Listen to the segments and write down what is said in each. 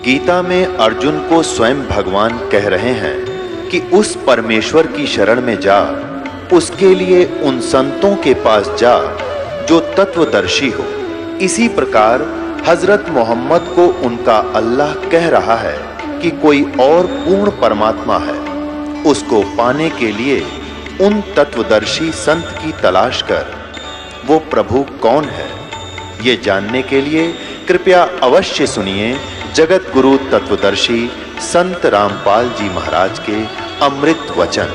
गीता में अर्जुन को स्वयं भगवान कह रहे हैं कि उस परमेश्वर की शरण में जा, उसके लिए उन संतों के पास जा जो तत्वदर्शी हो। इसी प्रकार हजरत मोहम्मद को उनका अल्लाह कह रहा है कि कोई और पूर्ण परमात्मा है, उसको पाने के लिए उन तत्वदर्शी संत की तलाश कर। वो प्रभु कौन है, ये जानने के लिए कृपया अवश्य सुनिए जगत गुरु तत्वदर्शी संत रामपाल जी महाराज के अमृत वचन।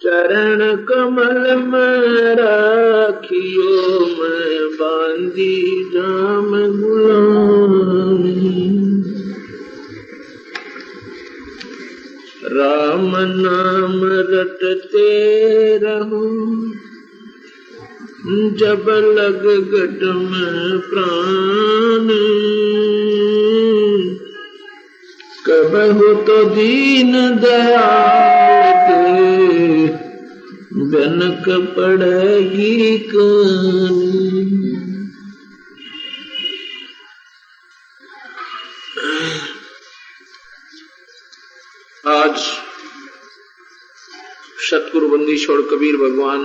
चरण कमल में राखियो मैं बांधी जाम गुलामी, राम नाम रटते रहूं जब लग गट में प्राण, कबहु तो दीन दयाल के जनक पड़ेगी कहानी। आज सतगुरु बंदीश्वर कबीर भगवान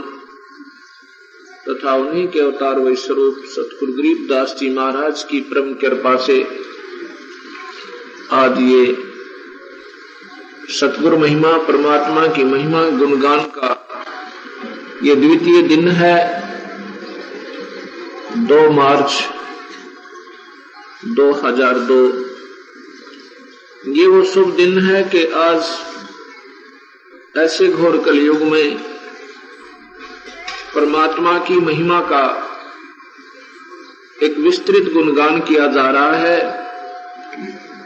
तथा उन्हीं के अवतार वही स्वरूप सतगुरु गरीबदास जी महाराज की परम कृपा से आज ये सतगुरु महिमा, परमात्मा की महिमा गुणगान का ये द्वितीय दिन है। 2 मार्च 2002 ये वो शुभ दिन है कि आज ऐसे घोर कलयुग में परमात्मा की महिमा का एक विस्तृत गुणगान किया जा रहा है।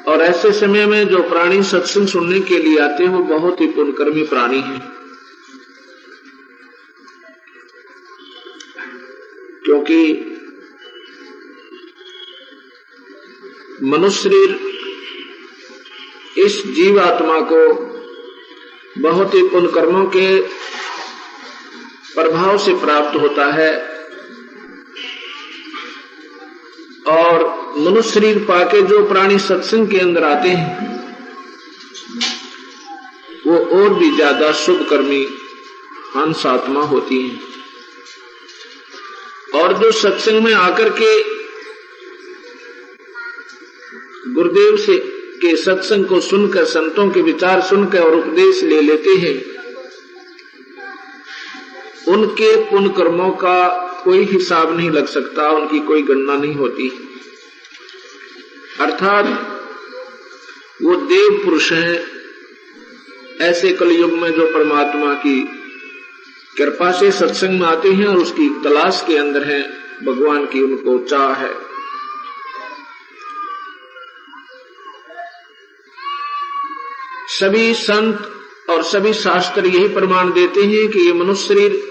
और ऐसे समय में जो प्राणी सत्संग सुनने के लिए आते हैं वो बहुत ही पुण्यकर्मी प्राणी हैं, क्योंकि मनुष्य शरीर इस जीवात्मा को बहुत ही पुण्य कर्मों के प्रभाव से प्राप्त होता है। और मनुष्य शरीर पाके जो प्राणी सत्संग के अंदर आते हैं वो और भी ज्यादा शुभ कर्मी हंस आत्मा होती हैं। और जो सत्संग में आकर के गुरुदेव से के सत्संग को सुनकर, संतों के विचार सुनकर और उपदेश ले लेते हैं, उनके पुण्य कर्मों का कोई हिसाब नहीं लग सकता, उनकी कोई गणना नहीं होती। अर्थात वो देव पुरुष हैं ऐसे कलयुग में जो परमात्मा की कृपा से सत्संग में आते हैं और उसकी तलाश के अंदर हैं, भगवान की उनको चाह है। सभी संत और सभी शास्त्र यही प्रमाण देते हैं कि ये मनुष्य शरीर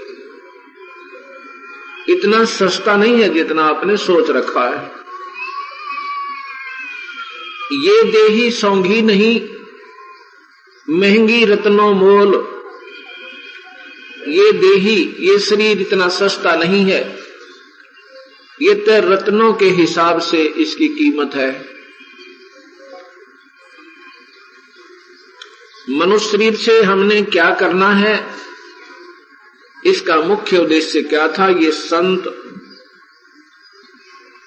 इतना सस्ता नहीं है जितना आपने सोच रखा है। ये देही सौंगी नहीं, महंगी रत्नों मोल। ये देही, ये शरीर इतना सस्ता नहीं है, ये तो रत्नों के हिसाब से इसकी कीमत है। मनुष्य शरीर से हमने क्या करना है, इसका मुख्य उद्देश्य क्या था, ये संत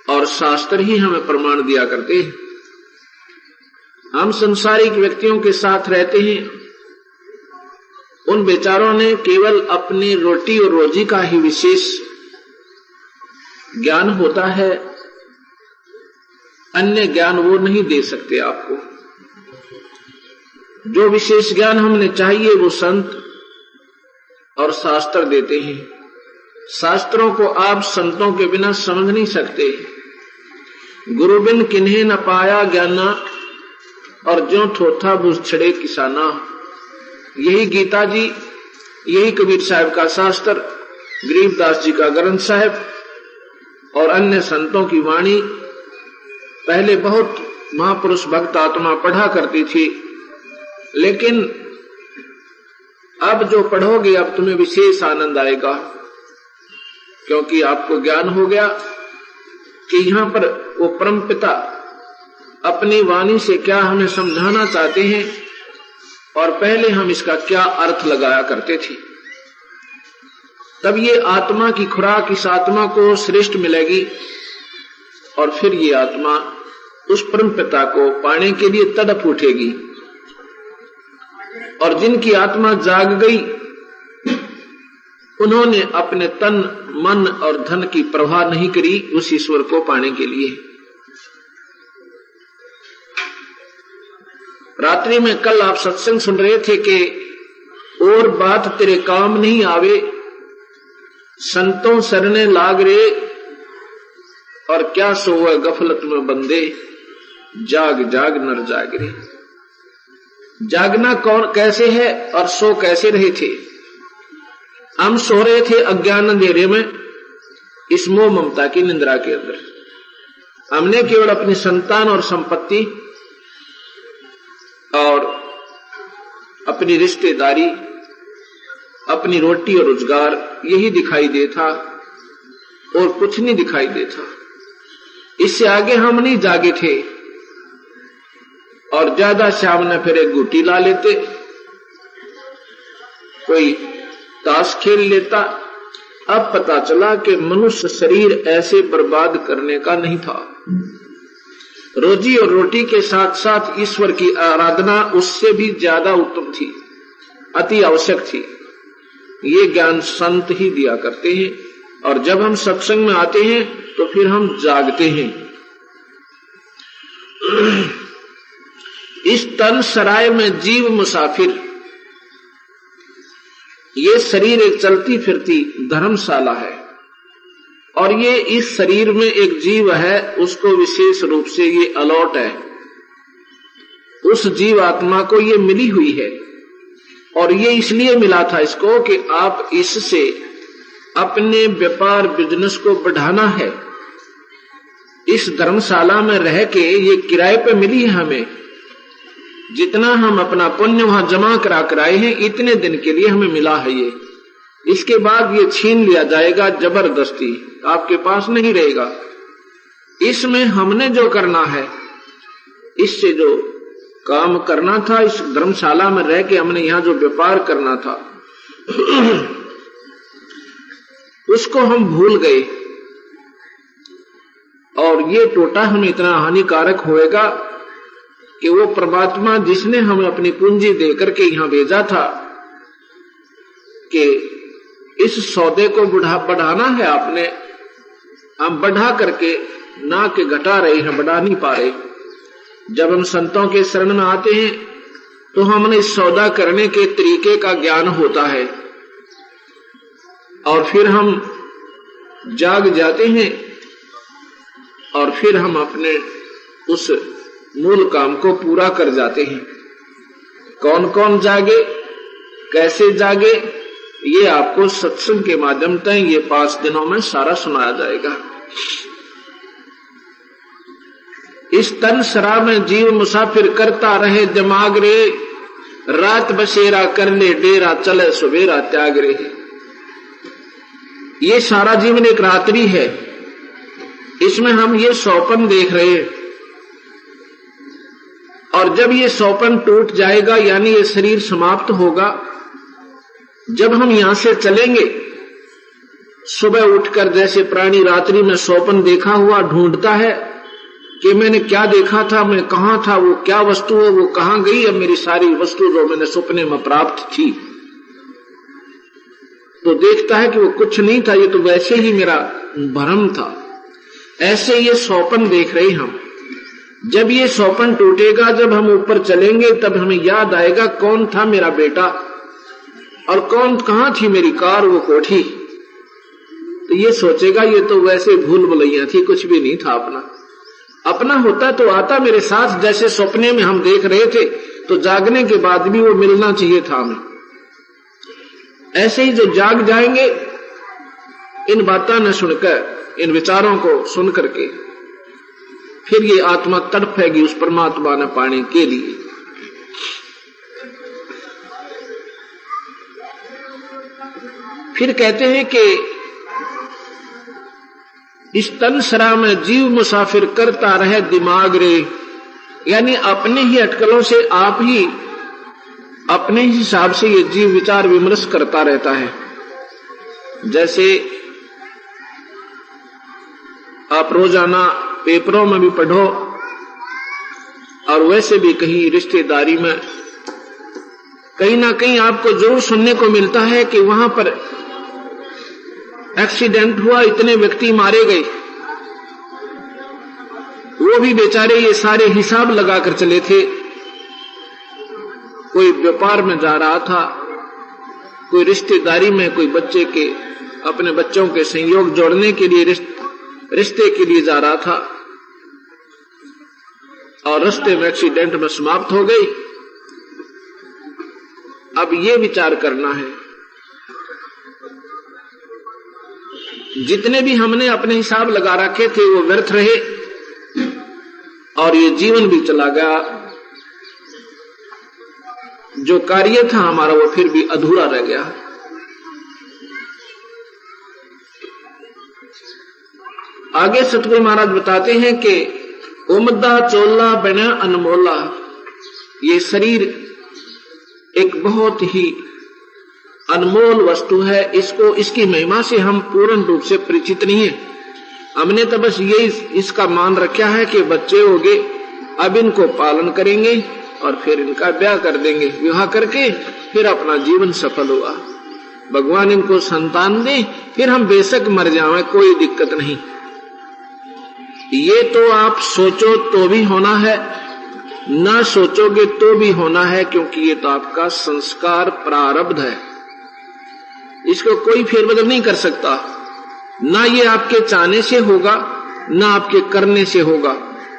और शास्त्र ही हमें प्रमाण दिया करते हैं। हम संसारिक व्यक्तियों के साथ रहते हैं, उन बेचारों ने केवल अपनी रोटी और रोजी का ही विशेष ज्ञान होता है, अन्य ज्ञान वो नहीं दे सकते आपको। जो विशेष ज्ञान हमने चाहिए वो संत और शास्त्र देते हैं। शास्त्रों को आप संतों के बिना समझ नहीं सकते। गुरु बिन किन्हें न पाया ज्ञाना, और ज्यों थोथा बुझ छड़े किसाना। यही गीता जी, यही कबीर साहब का शास्त्र, गरीबदास जी का ग्रंथ साहब और अन्य संतों की वाणी पहले बहुत महापुरुष भक्त आत्मा पढ़ा करती थी, लेकिन अब जो पढ़ोगे अब तुम्हें विशेष आनंद आएगा, क्योंकि आपको ज्ञान हो गया कि यहाँ पर वो परमपिता अपनी वाणी से क्या हमें समझाना चाहते हैं और पहले हम इसका क्या अर्थ लगाया करते थे। तब ये आत्मा की खुराक इस आत्मा को श्रेष्ठ मिलेगी और फिर ये आत्मा उस परम पिता को पाने के लिए तड़प उठेगी। और जिनकी आत्मा जाग गई उन्होंने अपने तन मन और धन की परवाह नहीं करी उस ईश्वर को पाने के लिए। रात्रि में कल आप सत्संग सुन रहे थे कि और बात तेरे काम नहीं आवे, संतों सरने लाग रे, और क्या सोवे गफलत में बंदे, जाग जाग नर जाग रे। जागना कौन कैसे है और सो कैसे रहे थे? हम सो रहे थे अज्ञान अंधेरे में, इस मोह ममता की निंद्रा के अंदर। हमने केवल अपनी संतान और संपत्ति और अपनी रिश्तेदारी, अपनी रोटी और रोजगार यही दिखाई दे था और कुछ नहीं दिखाई देता। इससे आगे हम नहीं जागे थे और ज्यादा शाम ने फिर एक गुटी ला लेते, कोई ताश खेल लेता। अब पता चला कि मनुष्य शरीर ऐसे बर्बाद करने का नहीं था। रोजी और रोटी के साथ साथ ईश्वर की आराधना उससे भी ज्यादा उत्तम थी, अति आवश्यक थी। ये ज्ञान संत ही दिया करते हैं और जब हम सत्संग में आते हैं तो फिर हम जागते हैं। इस तन सराय में जीव मुसाफिर, ये शरीर एक चलती फिरती धर्मशाला है और ये इस शरीर में एक जीव है, उसको विशेष रूप से ये अलॉट है। उस जीव आत्मा को ये मिली हुई है और ये इसलिए मिला था इसको कि आप इससे अपने व्यापार बिजनेस को बढ़ाना है। इस धर्मशाला में रह के ये किराए पे मिली है हमें। जितना हम अपना पुण्य वहां जमा करा कर आए हैं, इतने दिन के लिए हमें मिला है ये। इसके बाद ये छीन लिया जाएगा जबरदस्ती, आपके पास नहीं रहेगा। इसमें हमने जो करना है, इससे जो काम करना था, इस धर्मशाला में रह के हमने यहाँ जो व्यापार करना था उसको हम भूल गए और ये टोटा हमें इतना हानिकारक होएगा कि वो परमात्मा जिसने हमें अपनी पूंजी देकर के यहाँ भेजा था कि इस सौदे को बढ़ाना है आपने, हम बढ़ा करके ना के घटा रहे हैं, बढ़ा नहीं पा रहे। जब हम संतों के शरण में आते हैं तो हमने इस सौदा करने के तरीके का ज्ञान होता है और फिर हम जाग जाते हैं और फिर हम अपने उस मूल काम को पूरा कर जाते हैं। कौन कौन जागे, कैसे जागे, ये आपको सत्संग के माध्यम से ये 5 दिनों में सारा सुनाया जाएगा। इस तन सरा में जीव मुसाफिर करता रहे दिमाग रे, रात बसेरा कर ले डेरा चले सवेरा त्याग रे। ये सारा जीवन एक रात्रि है, इसमें हम ये सौपन देख रहे हैं और जब ये सौपन टूट जाएगा यानी ये शरीर समाप्त होगा, जब हम यहां से चलेंगे, सुबह उठकर जैसे प्राणी रात्रि में सौपन देखा हुआ ढूंढता है कि मैंने क्या देखा था, मैं कहां था, वो क्या वस्तु है, वो कहां गई, अब मेरी सारी वस्तु जो मैंने सपने में प्राप्त थी, तो देखता है कि वो कुछ नहीं था, ये तो वैसे ही मेरा भ्रम था। ऐसे ये सौपन देख रहे हम। जब ये सौपन टूटेगा, जब हम ऊपर चलेंगे, तब हमें याद आएगा कौन था मेरा बेटा और कहां थी मेरी कार, वो कोठी। तो ये सोचेगा ये तो वैसे भूल भुलैया थी, कुछ भी नहीं था अपना। अपना होता तो आता मेरे साथ, जैसे सपने में हम देख रहे थे, तो जागने के बाद भी वो मिलना चाहिए था हमें। ऐसे ही जो जाग जाएंगे, इन बातों न सुनकर, इन विचारों को सुन करके, फिर ये आत्मा तड़पेगी उस परमात्मा ने पाने के लिए। फिर कहते हैं कि इस तन सरा में जीव मुसाफिर करता रहे दिमाग रे, यानी अपने ही अटकलों से आप ही अपने ही हिसाब से ये जीव विचार विमर्श करता रहता है। जैसे आप रोजाना पेपरों में भी पढ़ो और वैसे भी कहीं रिश्तेदारी में कहीं ना कहीं आपको जरूर सुनने को मिलता है कि वहां पर एक्सीडेंट हुआ, इतने व्यक्ति मारे गए। वो भी बेचारे ये सारे हिसाब लगाकर चले थे। कोई व्यापार में जा रहा था, कोई रिश्तेदारी में, कोई बच्चे के अपने बच्चों के संयोग जोड़ने के लिए रिश्ते के लिए जा रहा था और रास्ते में एक्सीडेंट में समाप्त हो गई। अब ये विचार करना है, जितने भी हमने अपने हिसाब लगा रखे थे वो व्यर्थ रहे और ये जीवन भी चला गया। जो कार्य था हमारा वो फिर भी अधूरा रह गया। आगे सतगुरु महाराज बताते हैं कि उमदा चोला बना अनमोला। ये शरीर एक बहुत ही अनमोल वस्तु है। इसकी महिमा से हम पूर्ण रूप से परिचित नहीं है। हमने तो बस ये इसका मान रखा है कि बच्चे होंगे, अब इनको पालन करेंगे और फिर इनका ब्याह कर देंगे, विवाह करके फिर अपना जीवन सफल हुआ। भगवान इनको संतान दे, फिर हम बेशक मर जाएं, कोई दिक्कत नहीं। ये तो आप सोचो तो भी होना है, ना सोचोगे तो भी होना है, क्योंकि ये तो आपका संस्कार प्रारब्ध है। इसको कोई फेरबदल नहीं कर सकता। ना ये आपके चाहने से होगा, ना आपके करने से होगा।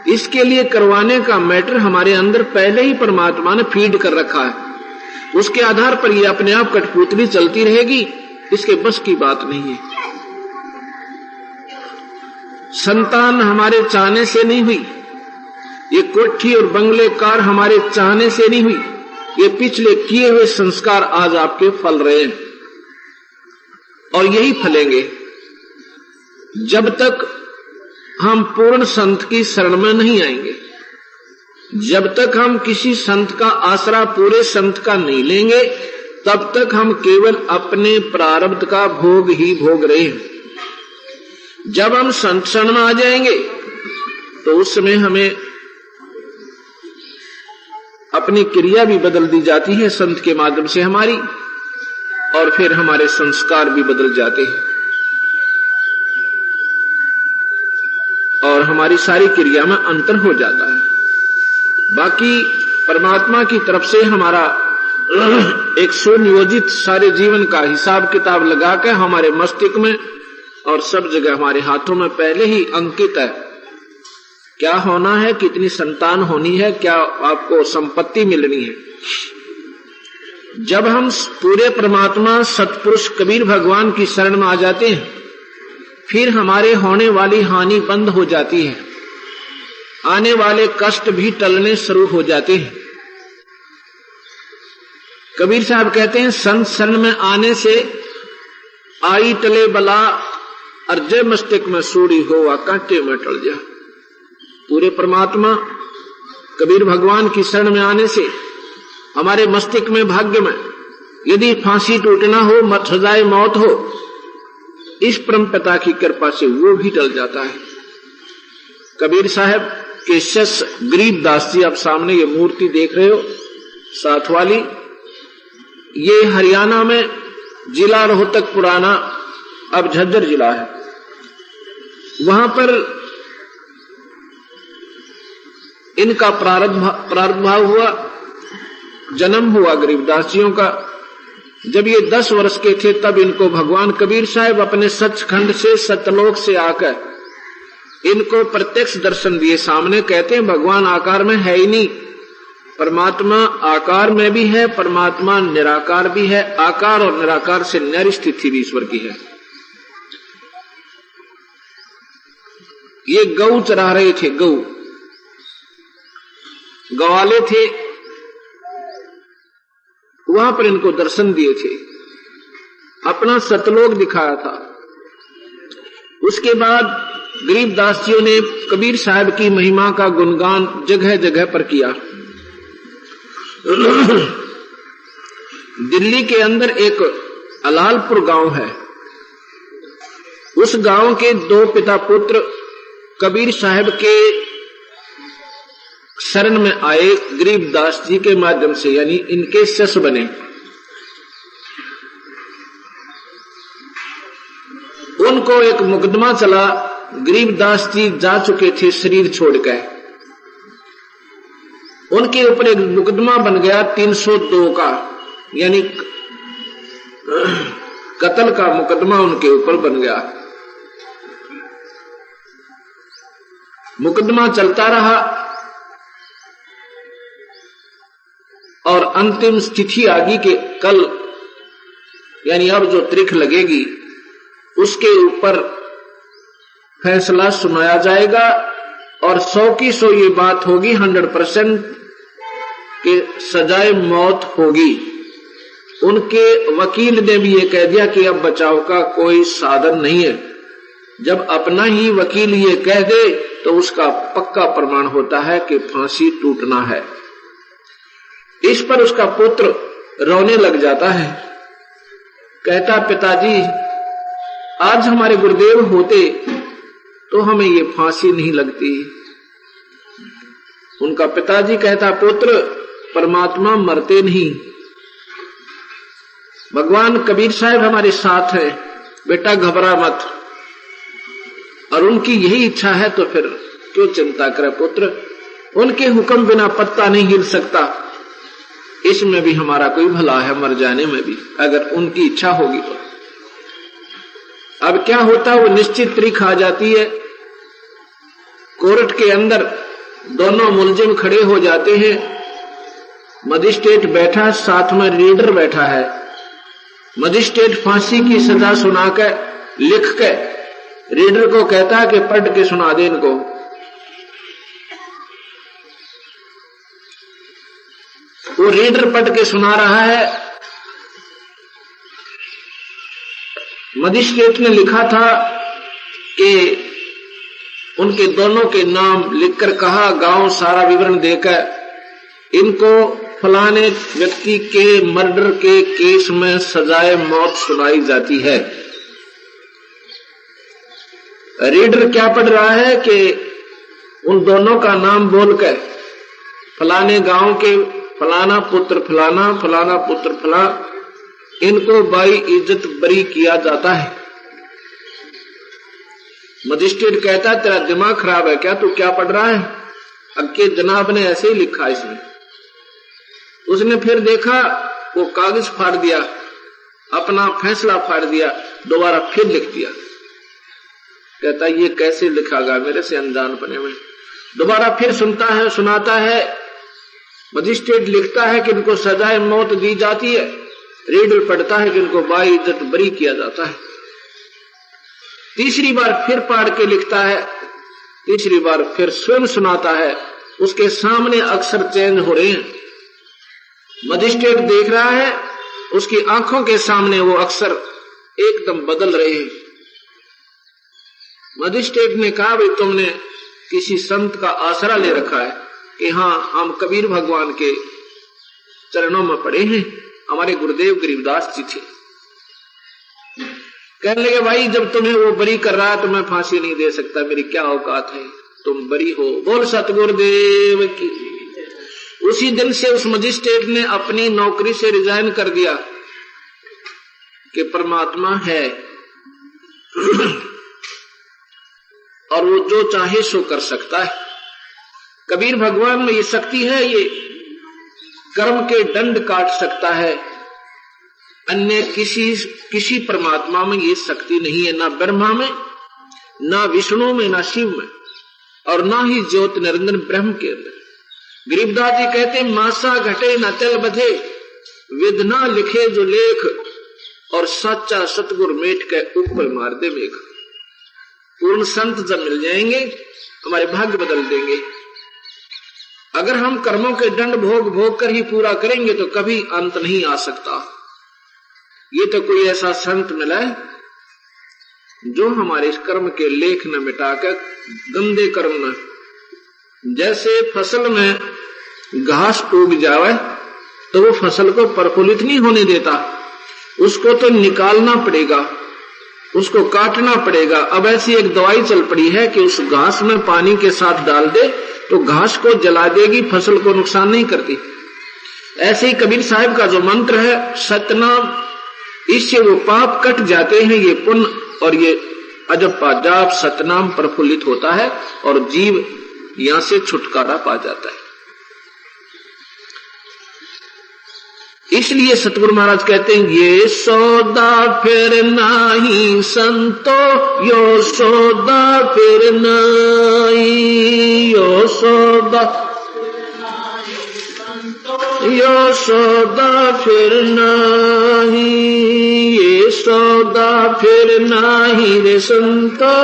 इसके लिए करवाने का मैटर हमारे अंदर पहले ही परमात्मा ने फीड कर रखा है। उसके आधार पर ये अपने आप कठपुतली चलती रहेगी, इसके बस की बात नहीं है। संतान हमारे चाहने से नहीं हुई, ये कोठी और बंगले कार हमारे चाहने से नहीं हुई। ये पिछले किए हुए संस्कार आज आपके फल रहे हैं और यही फलेंगे जब तक हम पूर्ण संत की शरण में नहीं आएंगे। जब तक हम किसी संत का आसरा पूरे संत का नहीं लेंगे, तब तक हम केवल अपने प्रारब्ध का भोग ही भोग रहे हैं। जब हम संत शरण में आ जाएंगे तो उस समय हमें अपनी क्रिया भी बदल दी जाती है संत के माध्यम से हमारी, और फिर हमारे संस्कार भी बदल जाते हैं और हमारी सारी क्रिया में अंतर हो जाता है। बाकी परमात्मा की तरफ से हमारा एक सुनियोजित सारे जीवन का हिसाब किताब लगाकर हमारे मस्तिष्क में और सब जगह हमारे हाथों में पहले ही अंकित है। क्या होना है, कितनी संतान होनी है, क्या आपको संपत्ति मिलनी है। जब हम पूरे परमात्मा सतपुरुष कबीर भगवान की शरण में आ जाते हैं, फिर हमारे होने वाली हानि बंद हो जाती है, आने वाले कष्ट भी टलने शुरू हो जाते हैं। कबीर साहब कहते हैं, संत शरण में आने से आई टले बला, अर्जय मस्तिष्क में सूड़ी हो कांटे में टल जा। पूरे परमात्मा कबीर भगवान की शरण में आने से हमारे मस्तिष्क में, भाग्य में यदि फांसी टूटना हो, मत सजाए मौत हो, इस परम पिता की कृपा से वो भी टल जाता है। कबीर साहब के शिष्य गरीबदास जी, आप सामने ये मूर्ति देख रहे हो साथ वाली, ये हरियाणा में जिला रोहतक पुराना, अब झज्जर जिला है, वहां पर इनका प्रारब्ध हुआ, जन्म हुआ गरीबदास जियों का। जब ये 10 वर्ष के थे तब इनको भगवान कबीर साहब अपने सचखंड से, सतलोक से आकर इनको प्रत्यक्ष दर्शन दिए। सामने कहते हैं भगवान आकार में है ही नहीं, परमात्मा आकार में भी है, परमात्मा निराकार भी है। आकार और निराकार से न्यारी स्थिति भी ईश्वर की है। ये गौ चरा रहे थे, गवाले थे, वहां पर इनको दर्शन दिए थे, अपना सतलोक दिखाया था। उसके बाद गरीबदास जी ने कबीर साहब की महिमा का गुणगान जगह जगह पर किया। दिल्ली के अंदर एक अलालपुर गांव है, उस गांव के दो पिता पुत्र कबीर साहब के शरण में आए, गरीबदास जी के माध्यम से, यानी इनके शिष्य बने। उनको एक मुकदमा चला, गरीबदास जी जा चुके थे शरीर छोड़कर, उनके ऊपर एक मुकदमा बन गया 302 का, यानी कत्ल का मुकदमा उनके ऊपर बन गया। मुकदमा चलता रहा और अंतिम तिथि आ गई कि कल, यानी अब जो तारीख लगेगी उसके ऊपर फैसला सुनाया जाएगा और 100 की 100 ये बात होगी, 100% कि सजाए मौत होगी। उनके वकील ने भी ये कह दिया कि अब बचाव का कोई साधन नहीं है। जब अपना ही वकील ये कह दे तो उसका पक्का प्रमाण होता है कि फांसी टूटना है। इस पर उसका पुत्र रोने लग जाता है, कहता पिताजी आज हमारे गुरुदेव होते तो हमें ये फांसी नहीं लगती। उनका पिताजी कहता पुत्र परमात्मा मरते नहीं, भगवान कबीर साहब हमारे साथ है, बेटा घबरा मत, और उनकी यही इच्छा है तो फिर क्यों चिंता करे पुत्र, उनके हुक्म बिना पत्ता नहीं हिल सकता, इसमें भी हमारा कोई भला है, मर जाने में भी अगर उनकी इच्छा होगी तो। अब क्या होता, वो निश्चित तारीख आ जाती है, कोर्ट के अंदर दोनों मुलजिम खड़े हो जाते हैं, मजिस्ट्रेट बैठा, साथ में रीडर बैठा है। मजिस्ट्रेट फांसी की सजा सुनाकर लिख के रीडर को कहता है कि पढ़ के सुना दे इनको। वो रीडर पढ़ के सुना रहा है। मजिस्ट्रेट ने लिखा था कि उनके दोनों के नाम लिखकर कहा, गांव सारा विवरण देकर इनको फलाने व्यक्ति के मर्डर के केस में सजाए मौत सुनाई जाती है। रीडर क्या पढ़ रहा है कि उन दोनों का नाम बोलकर फलाने गांव के फलाना पुत्र फलाना, फलाना पुत्र फला, इनको बाई इज्जत बरी किया जाता है। मजिस्ट्रेट कहता तेरा दिमाग खराब है क्या, तू क्या पढ़ रहा है? अक्के जनाब ने ऐसे ही लिखा इसमें। उसने फिर देखा, वो कागज फाड़ दिया, अपना फैसला फाड़ दिया, दोबारा फिर लिख दिया। कहता ये कैसे लिखागा मेरे से अनजान पने में। दोबारा फिर सुनता है, सुनाता है, मजिस्ट्रेट लिखता है कि इनको सजाए मौत दी जाती है, रीडर पढ़ता है कि इनको बाई इज्जत बरी किया जाता है। तीसरी बार फिर पढ़ के लिखता है, तीसरी बार फिर स्वयं सुनाता है, उसके सामने अक्षर चेंज हो रहे हैं। मजिस्ट्रेट देख रहा है, उसकी आंखों के सामने वो अक्षर एकदम बदल रहे हैं। मजिस्ट्रेट ने कहा भाई तुमने किसी संत का आसरा ले रखा है कि हाँ हम कबीर भगवान के चरणों में पड़े हैं, हमारे गुरुदेव गरीबदास जी थे। कहने लगे भाई जब तुम्हें वो बरी कर रहा है तो मैं फांसी नहीं दे सकता, मेरी क्या औकात है, तुम बरी हो, बोल सतगुरुदेव की। उसी दिन से उस मजिस्ट्रेट ने अपनी नौकरी से रिजाइन कर दिया कि परमात्मा है और वो जो चाहे सो कर सकता है। कबीर भगवान में ये शक्ति है, ये कर्म के दंड काट सकता है, अन्य किसी परमात्मा में ये शक्ति नहीं है, ना ब्रह्मा में, ना विष्णु में, ना शिव में, और ना ही ज्योत निरंजन ब्रह्म के अंदर। गरीबदास जी कहते मासा घटे न चल बधे, विधना लिखे जो लेख, और सच्चा सतगुर मेट के ऊपर मार दे मेघ। पूर्ण संत जब मिल जाएंगे हमारे भाग्य बदल देंगे। अगर हम कर्मों के दंड भोग भोग कर ही पूरा करेंगे तो कभी अंत नहीं आ सकता। ये तो कोई ऐसा संत मिला है जो हमारे इस कर्म के लेख न मिटाकर गंदे कर्म न, जैसे फसल में घास उग जावे तो वो फसल को प्रफुल्लित नहीं होने देता, उसको तो निकालना पड़ेगा, उसको काटना पड़ेगा। अब ऐसी एक दवाई चल पड़ी है कि उस घास में पानी के साथ डाल दे तो घास को जला देगी, फसल को नुकसान नहीं करती। ऐसे ही कबीर साहब का जो मंत्र है सतनाम, इससे वो पाप कट जाते हैं, ये पुण्य और ये अजब जाप सतनाम प्रफुल्लित होता है और जीव यहां से छुटकारा पा जाता है। इसलिए सतगुरु महाराज कहते हैं ये सौदा फिर नाही संतो, यो सौदा फिर नाही, यो सौदा, यो सौदा फिर नाही, ये सौदा फिर नाही रे संतो,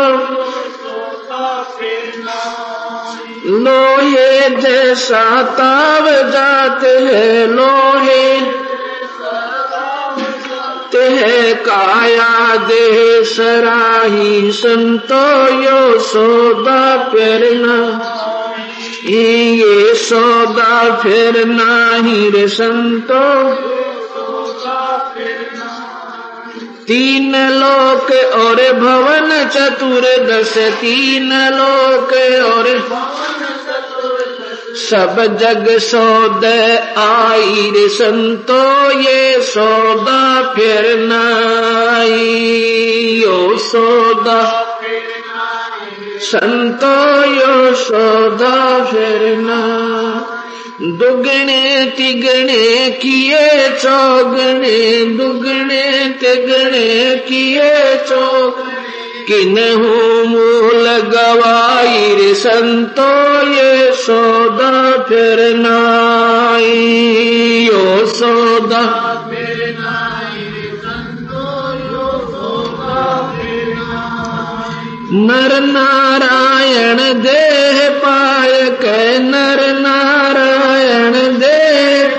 लोहे जैसा ताव जाते हैं, लोहे है काया दे सराही संतो, यो सौदा फिर नाही, ये सौदा फिर नाही रे संतो, तीन लोक और भवन चतुर्दश, तीन लोक और सब जग सौदे आई रे संतो, ये सौदा फिर नाई, यो सौदा संतो, यो सौदा फिर ना, दुगने तिगने किए चौगने, दुगने तिगने किए चौगने, किन्हू मूल गवाई रे संतो, ये सौदा फिर नाई, यो सौदा फिर नाई रे संतो, यो सौदा फिर नाई। नर नारायण देह पाय के, नर नारायण देह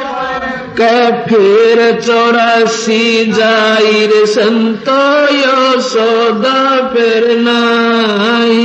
के फिर 84 जाई रे संतो, यो सौदा फिर नाई,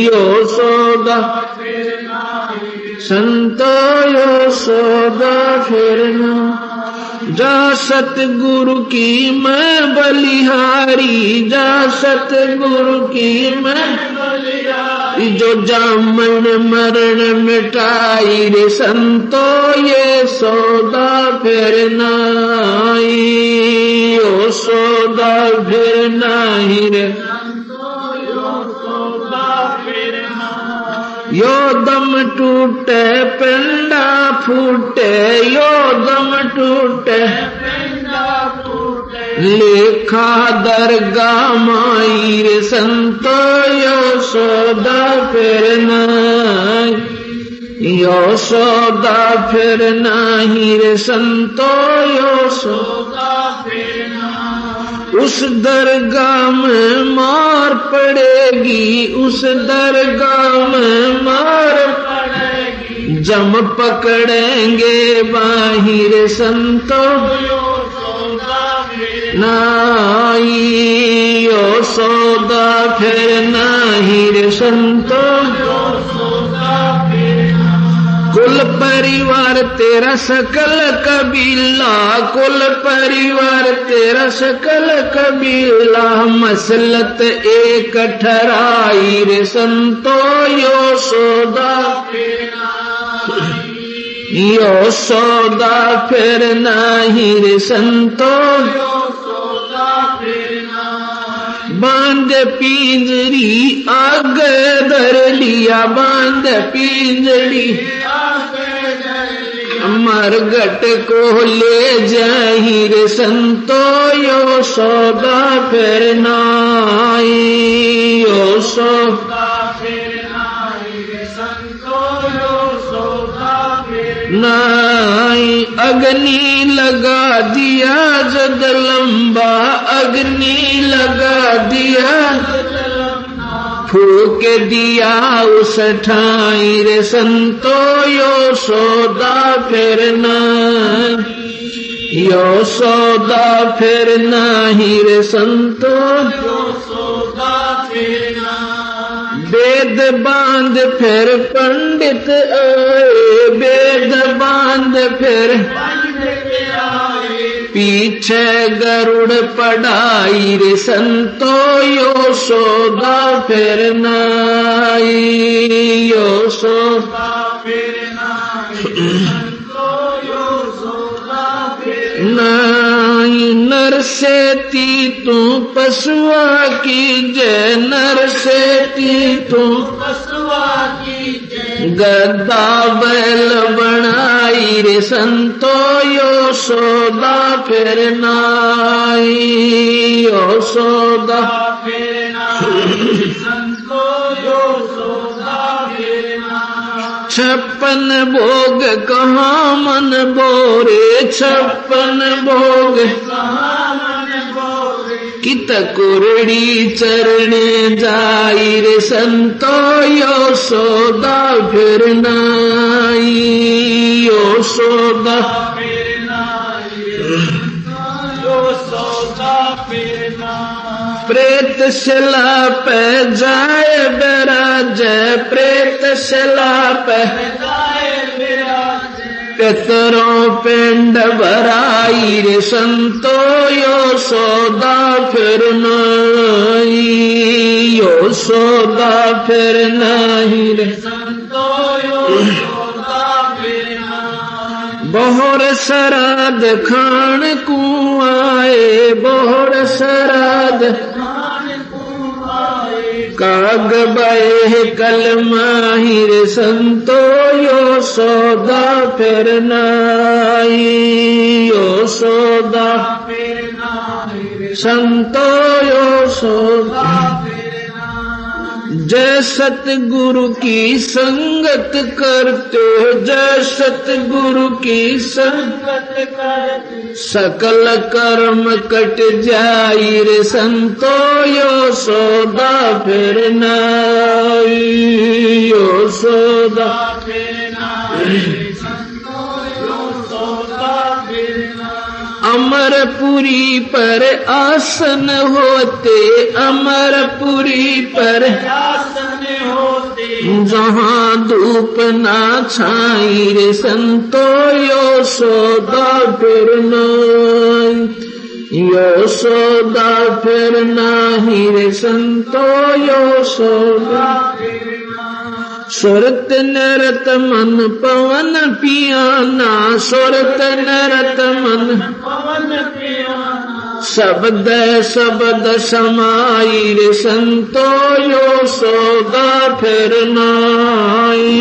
यो सौदा फिर नाई संतो, यो सौदा फिर नाई। जा सतगुरु की मैं बलिहारी, जा सतगुरु की मैं बलिहारी, जो जामन मरण मिटाई रे संतो, ये सौदा फिर नाई, यो सौदा फिर नाही रे संतो, यो सौदा फिर नाई। यो दम टूटे पिंडा फूटे, यो दम टूटे पिंडा फूटे, लेखा दरगाह माई रे संतो, यो सौदा फिर नाई, यो सौदा फिर नाही रे संतो, यो सौदा फिर नाई। उस दरगाह में मार पड़ेगी, उस दरगाह में मार पड़ेगी, जम पकड़ेंगे बाहिर संतो, यो सौदा फिर नाई, यो सौदा फिर नाही रे संतो, यो सौदा फिर नाई। कुल परिवार तेरा सकल कबीला, कुल परिवार तेरा सकल कबीला, मसलत एक ठहराई रे संतो, यो सौदा फिर नाई, यो सौदा फिर नाही रे संतो, यो सौदा फिर नाई। बांध पिंजरी आग धर लिया, बांध पिंजरी मरघट को ले जाही रे संतो, यो सौदा फिर नाई, यो सौदा फिर नाई रे संतो, यो सौदा फिर नाई। अग्नि लगा दिया जद लंबा, अग्नि लगा दिया फूक दिया उस ठाई रे संतो, यो सौदा फिर नाई, यो सौदा फिर नाही रे संतो, यो सौदा वेद बांध फिर पंडित आए, वेद बांध फिर पीछे गरुड़ पढ़ाई रे संतो यो सौदा फिर नाई, यो सौदा फिर नाई। नर से ती तू पशुआ की जय, नर से ती तू पशुआ की जय। गद्दा बैल बनाई रे संतो यो सौदा फिर नाई, यो सौदा फिर नाई, संतो यो सौदा फिर नाई। 56 भोग कहाँ मन बोरे, 56 भोग कहाँ मन बोरे। कित कुरड़ी चरणे जाई रे संतो यो सौदा फिर नाई, यो सौदा फिर नाई, यो सौदा फिर नाई। प्रेत शिला पे जाए बिराज, प्रेत शिला पे जाए बिराज। पितरों पिंड भराई रे संतो यो सौदा फिर नाई, यो सौदा फिर नाई रे संतो यो सौदा फिर नाई। बोहर सराद खान को आए, बोहर सराद काग बहे कल माहिर संतो यो सौदा फिर नाई, यो सौदा फिर नाई, संतो यो सौदा फिर नाई। जय सतगुरु की संगत करते, जय सतगुरु की संगत करते। सकल कर्म कट जाई रे संतो यो सौदा फिर नाई, यो सौदा फिर नाई, संतो यो सौदा फिर नाई। अमरपुरी पर आसन होते, अमरपुरी पर आसन होते। जहाँ धूप ना छाई रे संतो यो सौदा फिर नाई, यो सौदा फिर नाई रे संतो यो सौदा फिर नाई। सुरत नरत मन पवन पियाना, सुरत नरत मन पवन पियाना। शब्द शब्द समाई रे संतो यो सौदा फिर नाई,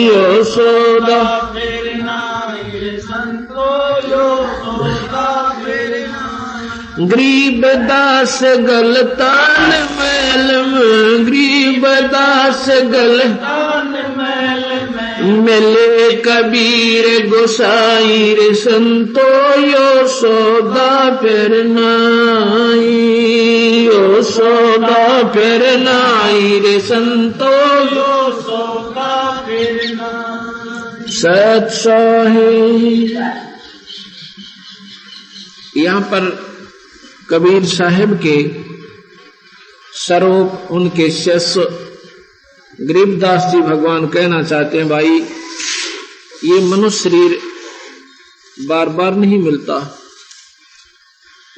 यो सौदा फिर नाई रे संतो यो सौदा फिर नाई। गरीब दास गलतान मैल में, गरीब दास गलतान मैल में। मिले कबीर गोसाई रे संतो यो सौदा फिर नाई, यो सौदा फिर नाई रे संतो यो सौदा फिर नाई। सत साहिब यहाँ पर कबीर साहिब के स्वरूप उनके शिष्य गरीबदास जी भगवान कहना चाहते हैं, भाई ये मनुष्य शरीर बार बार नहीं मिलता,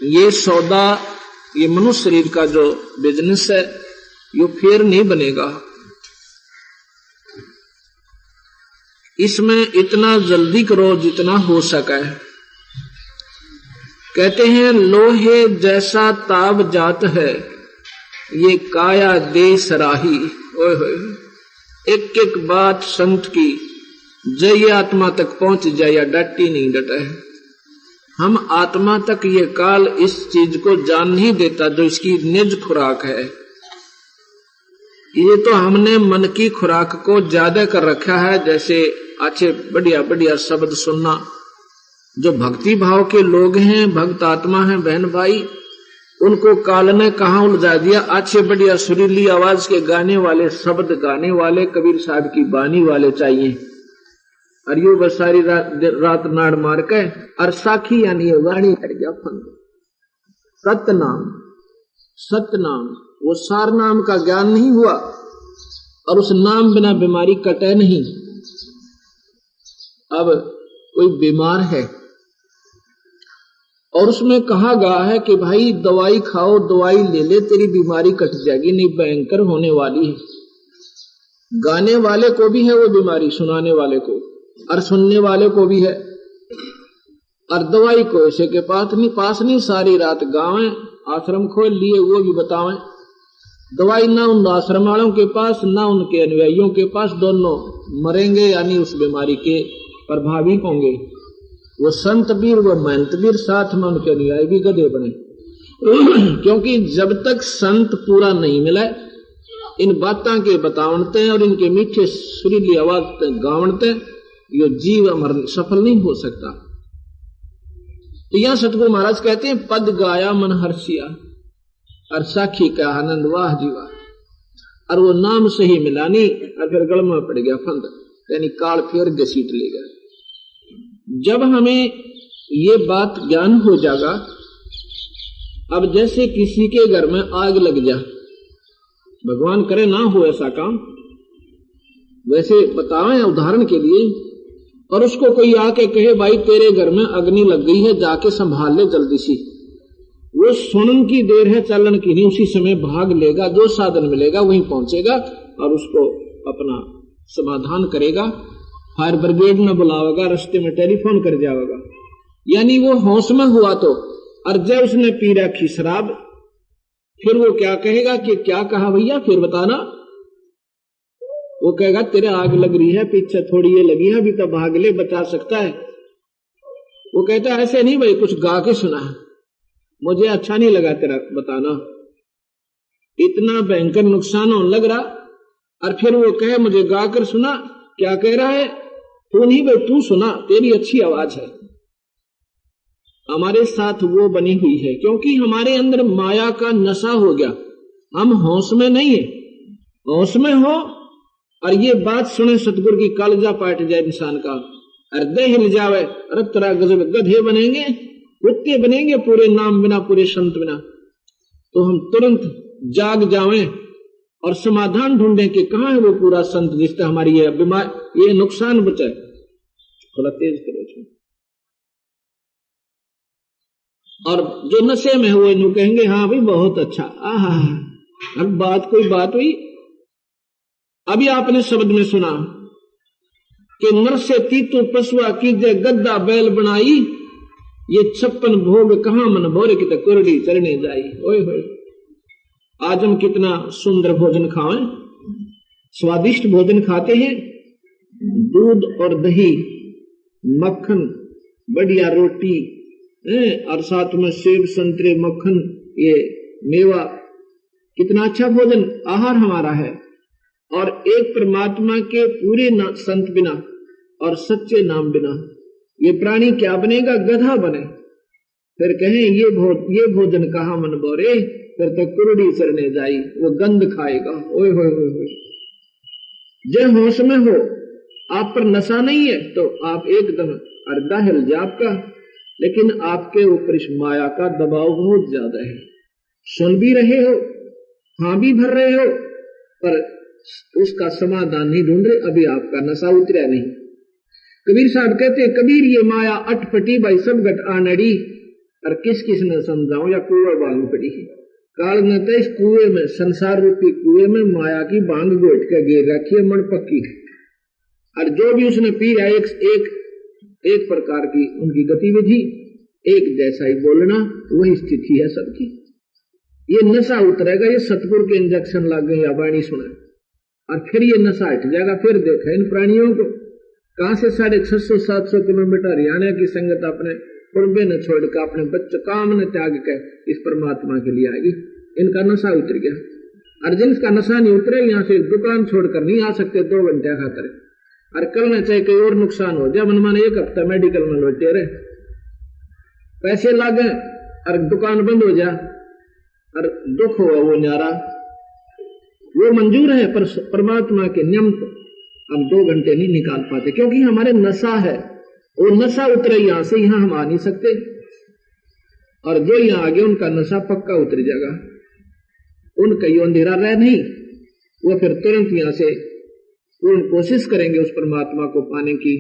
ये सौदा, ये मनुष्य शरीर का जो बिजनेस है ये फिर नहीं बनेगा। इसमें इतना जल्दी करो जितना हो सके। कहते हैं लोहे जैसा ताब जात है ये काया दे सराही। ओए होए, एक एक बात संत की जय आत्मा तक पहुंच जाए या डटी नहीं डटा है। हम आत्मा तक ये काल इस चीज को जान नहीं देता जो इसकी निज खुराक है। ये तो हमने मन की खुराक को ज्यादा कर रखा है, जैसे अच्छे बढ़िया बढ़िया शब्द सुनना। जो भक्ति भाव के लोग हैं, भक्त आत्मा हैं, बहन भाई, उनको काल ने कहाँ उलझा दिया। अच्छे बढ़िया सुरीली आवाज के गाने वाले, शब्द गाने वाले, कबीर साहब की बानी वाले चाहिए। और यो बस सारी रात नाड़ मार के और साखी यानी वाणी कर गया फंद। सतनाम, सतनाम, वो सार नाम का ज्ञान नहीं हुआ। और उस नाम बिना बीमारी कटे नहीं। अब कोई बीमार है और उसमें कहा गया है कि भाई दवाई खाओ, दवाई ले ले, तेरी बीमारी कट जाएगी, नहीं भयंकर होने वाली है। गाने वाले को भी है वो बीमारी, सुनाने वाले को और सुनने वाले को भी है, और दवाई को ऐसे के पास नहीं सारी रात गावे, आश्रम खोल लिए वो भी बतावें। दवाई ना उन आश्रम वालों के पास ना उनके अनुयायियों के पास, दोनों मरेंगे यानी उस बीमारी के प्रभावी होंगे। वो संत वीर वो महंत वीर, साथ में उनके अनुयायी भी गधे बने। क्योंकि जब तक संत पूरा नहीं मिला इन बातों के बतावनते और इनके मीठे सुरीली आवाज गावनते, ये जीव अमर सफल नहीं हो सकता। तो यहां सतगुरु महाराज कहते हैं पद गाया मन हर्षिया और साखी का आनंद वाह जीवा, और वो नाम सही मिलानी और फिर गल में पड़ गया फंद, यानी काल फिर घसीट लेगा। जब हमें ये बात ज्ञान हो जाएगा, अब जैसे किसी के घर में आग लग जा, भगवान करे ना हो ऐसा काम, वैसे बतावें उदाहरण के लिए, और उसको कोई आके कहे भाई तेरे घर में अग्नि लग गई है, जाके संभाल ले जल्दी सी, वो सुनन की देर है चलन की नहीं, उसी समय भाग लेगा, जो साधन मिलेगा वहीं पहुंचेगा और उसको अपना समाधान करेगा। फायर ब्रिगेड में बुलावेगा, रास्ते में टेलीफोन कर जाएगा। यानी वो होश में हुआ तो, और जब उसने पी रखी शराब, फिर वो क्या कहेगा कि क्या कहा भैया फिर बताना। वो कहेगा तेरे आग लग रही है, पीछे थोड़ी ये लगी है, अभी तो भाग ले, बचा सकता है। वो कहता है ऐसे नहीं भाई, कुछ गा के सुना है, मुझे अच्छा नहीं लगा तेरा बताना, इतना भयंकर नुकसान होने लग रहा। और फिर वो कहे मुझे गा कर सुना, क्या कह रहा है, तू नहीं भाई तू सुना, तेरी अच्छी आवाज है। हमारे साथ वो बनी हुई है, क्योंकि हमारे अंदर माया का नशा हो गया, हम होश में नहीं है। होश में हो और ये बात सुने सतगुरु की, कालजा पाट जाए इंसान का, हृदय हिल जावे, अरे तेरा गजब गधे बनेंगे, कुत्ते बनेंगे पूरे नाम बिना, पूरे संत बिना। तो हम तुरंत जाग जावें और समाधान ढूंढें कि कहां है वो पूरा संत जिससे हमारी ये बीमार, ये नुकसान बचाए। थोड़ा तेज करो। और जो नशे में हुए नु कहेंगे हाँ भाई बहुत अच्छा, आहा। अब बात कोई बात हुई, अभी आपने शब्द में सुना कि नर से तीतु पशुआ कीजे गद्दा बैल बनाई, ये 56 भोग कहां मन भोरे की कुरडी चरने जाई। ओए होए, आज हम कितना सुंदर भोजन खाएं, स्वादिष्ट भोजन खाते हैं, दूध और दही, मक्खन, बढ़िया रोटी, और साथ में सेब संतरे मक्खन, ये मेवा, कितना अच्छा भोजन आहार हमारा है। और एक परमात्मा के पूरे संत बिना और सच्चे नाम बिना ये प्राणी क्या बनेगा, गधा बने। फिर कहें ये भोजन कहा मन बोरे, फिर तो कुरडी चरने जाई, वो गंध खाएगा। ओए होए होए होए, जब होश में हो, आप पर नशा नहीं है तो आप एकदम अर्धा हिल जा आपका, लेकिन आपके ऊपर इस माया का दबाव बहुत ज्यादा है। सुन भी रहे हो, हाँ भी भर रहे हो, पर उसका समाधान नहीं ढूंढ रहे, अभी आपका नशा उतरा नहीं। कबीर साहब कहते हैं कबीर ये माया अटपटी भाई सब गट आनड़ी, और किस किस ने समझाऊं या कुआ बांग पड़ी है। काल ने तो इस कुएं में, संसार रूपी कुएं में माया की बांग गोट के गिर रखी है, मन पक्की। और जो भी उसने पी है एक प्रकार की उनकी गतिविधि, एक जैसा ही बोलना, वही स्थिति है सबकी। ये नशा उतरेगा, ये सतगुरु के इंजेक्शन लग गए या वाणी सुना, और फिर ये नशा हट जाएगा। फिर देखा इन प्राणियों को कहां से 650-700 किलोमीटर हरियाणा की संगत अपने कुर्बे न छोड़कर, अपने बच्चे काम न त्याग के इस परमात्मा के लिए आएगी। इनका नशा उतर गया। और जिनका नशा नहीं उतरे, यहाँ से दुकान छोड़कर नहीं आ सकते 2 घंटे खातर, और कल में चाहे कोई और नुकसान हो जाए, मन माने 1 हफ्ता मेडिकल में लौटे रहे, पैसे लागे और दुकान बंद हो जाए और दुख हुआ वो न्यारा, वो मंजूर है। पर परमात्मा के नियम हम 2 घंटे नहीं निकाल पाते, क्योंकि हमारे नशा है। वो नशा उतरे यहां से, यहां हम आ नहीं सकते, और जो यहां आ गए उनका नशा पक्का उतर जाएगा, उनका ये अंधेरा रह नहीं। वो फिर तुरंत यहाँ से पूर्ण कोशिश करेंगे उस परमात्मा को पाने की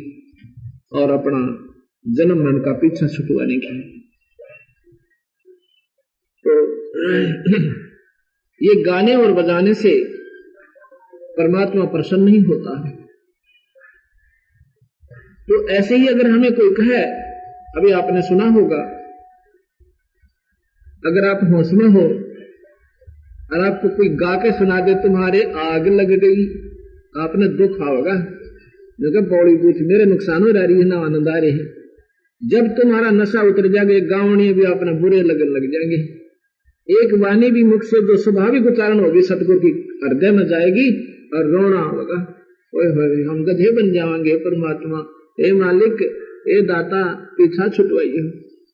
और अपना जन्म मरण का पीछा छुटवाने की। तो ये गाने और बजाने से परमात्मा प्रसन्न नहीं होता है। तो ऐसे ही अगर हमें कोई कहे, अभी आपने सुना होगा, अगर आप होश में हो और आपको कोई गा के सुना दे तुम्हारे आग लग गई, आपने दुख होगा, जो पौड़ी पूछ मेरे नुकसान हो रही है ना आनंद आ रहे हैं। जब तुम्हारा नशा उतर जाएगा, गावणी भी अपने बुरे लगन लग जाएंगे। एक वाणी भी मुख से जो स्वाभाविक उच्चारण होगी सतगुरु की हृदय में जाएगी और रोना होगा, ओए होए हम गधे बन जाएंगे, परमात्मा हे मालिक हे दाता पीछा छुटवाइए।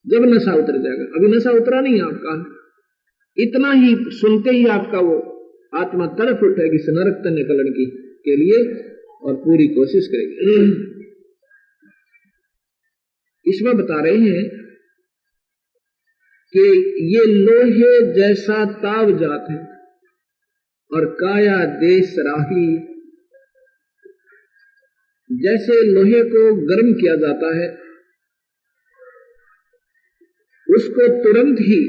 जब नशा उतर जाएगा, अभी नशा उतरा नहीं आपका, इतना ही सुनते ही आपका वो आत्मा तड़प उठेगी इस नरक से निकलने की के लिए और पूरी कोशिश करेगी। इसमें बता रहे हैं कि ये लोहे जैसा ताव जात है और काया देश राही। जैसे लोहे को गर्म किया जाता है, उसको तुरंत ही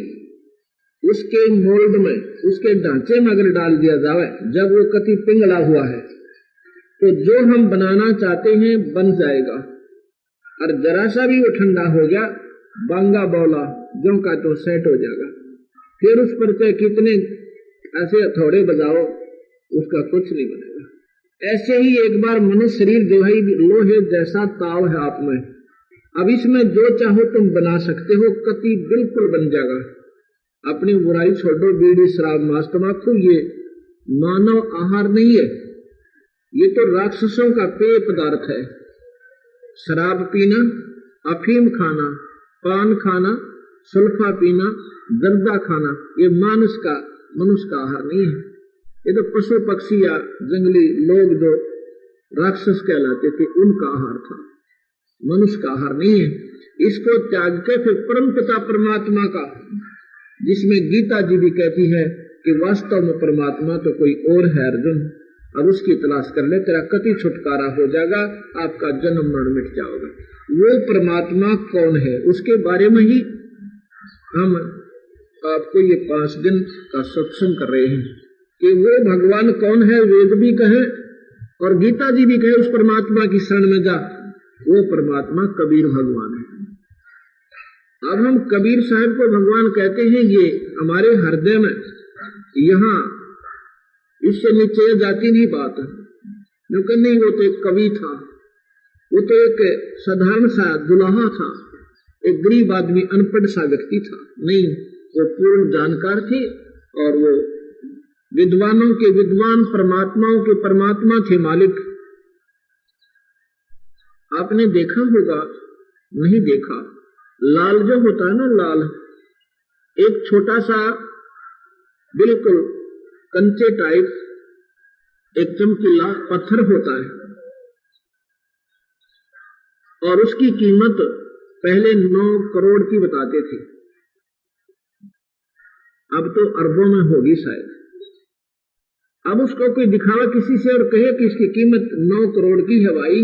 उसके मोल्ड में, उसके ढांचे में अगर डाल दिया जाए, जब वो कति पिघला हुआ है तो जो हम बनाना चाहते हैं बन जाएगा। और जरा सा भी वो ठंडा हो गया, बांगा बौला जो का तो सेट हो जाएगा। फिर उस पर चाहे कितने ऐसे हथौड़े बजाओ, उसका कुछ नहीं बनेगा। ऐसे ही एक बार मनुष्य शरीर जो है लोहे जैसा ताव है आप में, अब इसमें जो चाहो तुम बना सकते हो, कति बिल्कुल बन जाएगा। अपनी बुराई छोड़ो, बीड़ी शराब मांस तम्बाकू ये मानव आहार नहीं है, ये तो राक्षसों का पेय पदार्थ है। शराब पीना, अफीम खाना, पान खाना, सुल्फा पीना, जर्दा खाना, ये मनुष्य का आहार नहीं है। ये तो पशु पक्षी या जंगली लोग जो राक्षस कहलाते थे उनका आहार था, मनुष्य का आहार नहीं है। इसको त्याग के फिर परम पिता परमात्मा का, जिसमें गीता जी भी कहती है कि वास्तव में परमात्मा तो कोई और है अर्जुन, अब उसकी तलाश कर ले, तेरा कति छुटकारा हो जाएगा, आपका जन्म मरण मिट जाएगा। वो परमात्मा कौन है उसके बारे में ही हम आपको ये 5 दिन का सत्संग कर रहे हैं कि वो भगवान कौन है। वेद भी कहे और गीता जी भी कहे उस परमात्मा की शरण में जा, वो परमात्मा कबीर भगवान है। अब हम कबीर साहब को भगवान कहते हैं, ये हमारे हृदय में यहाँ इससे नीचे जाती नहीं बात है। लेकिन नहीं, वो तो एक कवि था, वो तो एक साधारण सा दुल्हा था, एक गरीब आदमी, अनपढ़ सा व्यक्ति था। नहीं, वो पूर्ण जानकार थे और वो विद्वानों के विद्वान, परमात्माओं के परमात्मा थे, मालिक। आपने देखा होगा, नहीं देखा, लाल जो होता है ना, लाल एक छोटा सा बिल्कुल कंचे टाइप एक चमकीला पत्थर होता है और उसकी कीमत पहले 9 करोड़ की बताते थे, अब तो अरबों में होगी शायद। अब उसको कोई दिखावा किसी से और कहे कि इसकी कीमत 9 करोड़ की है भाई,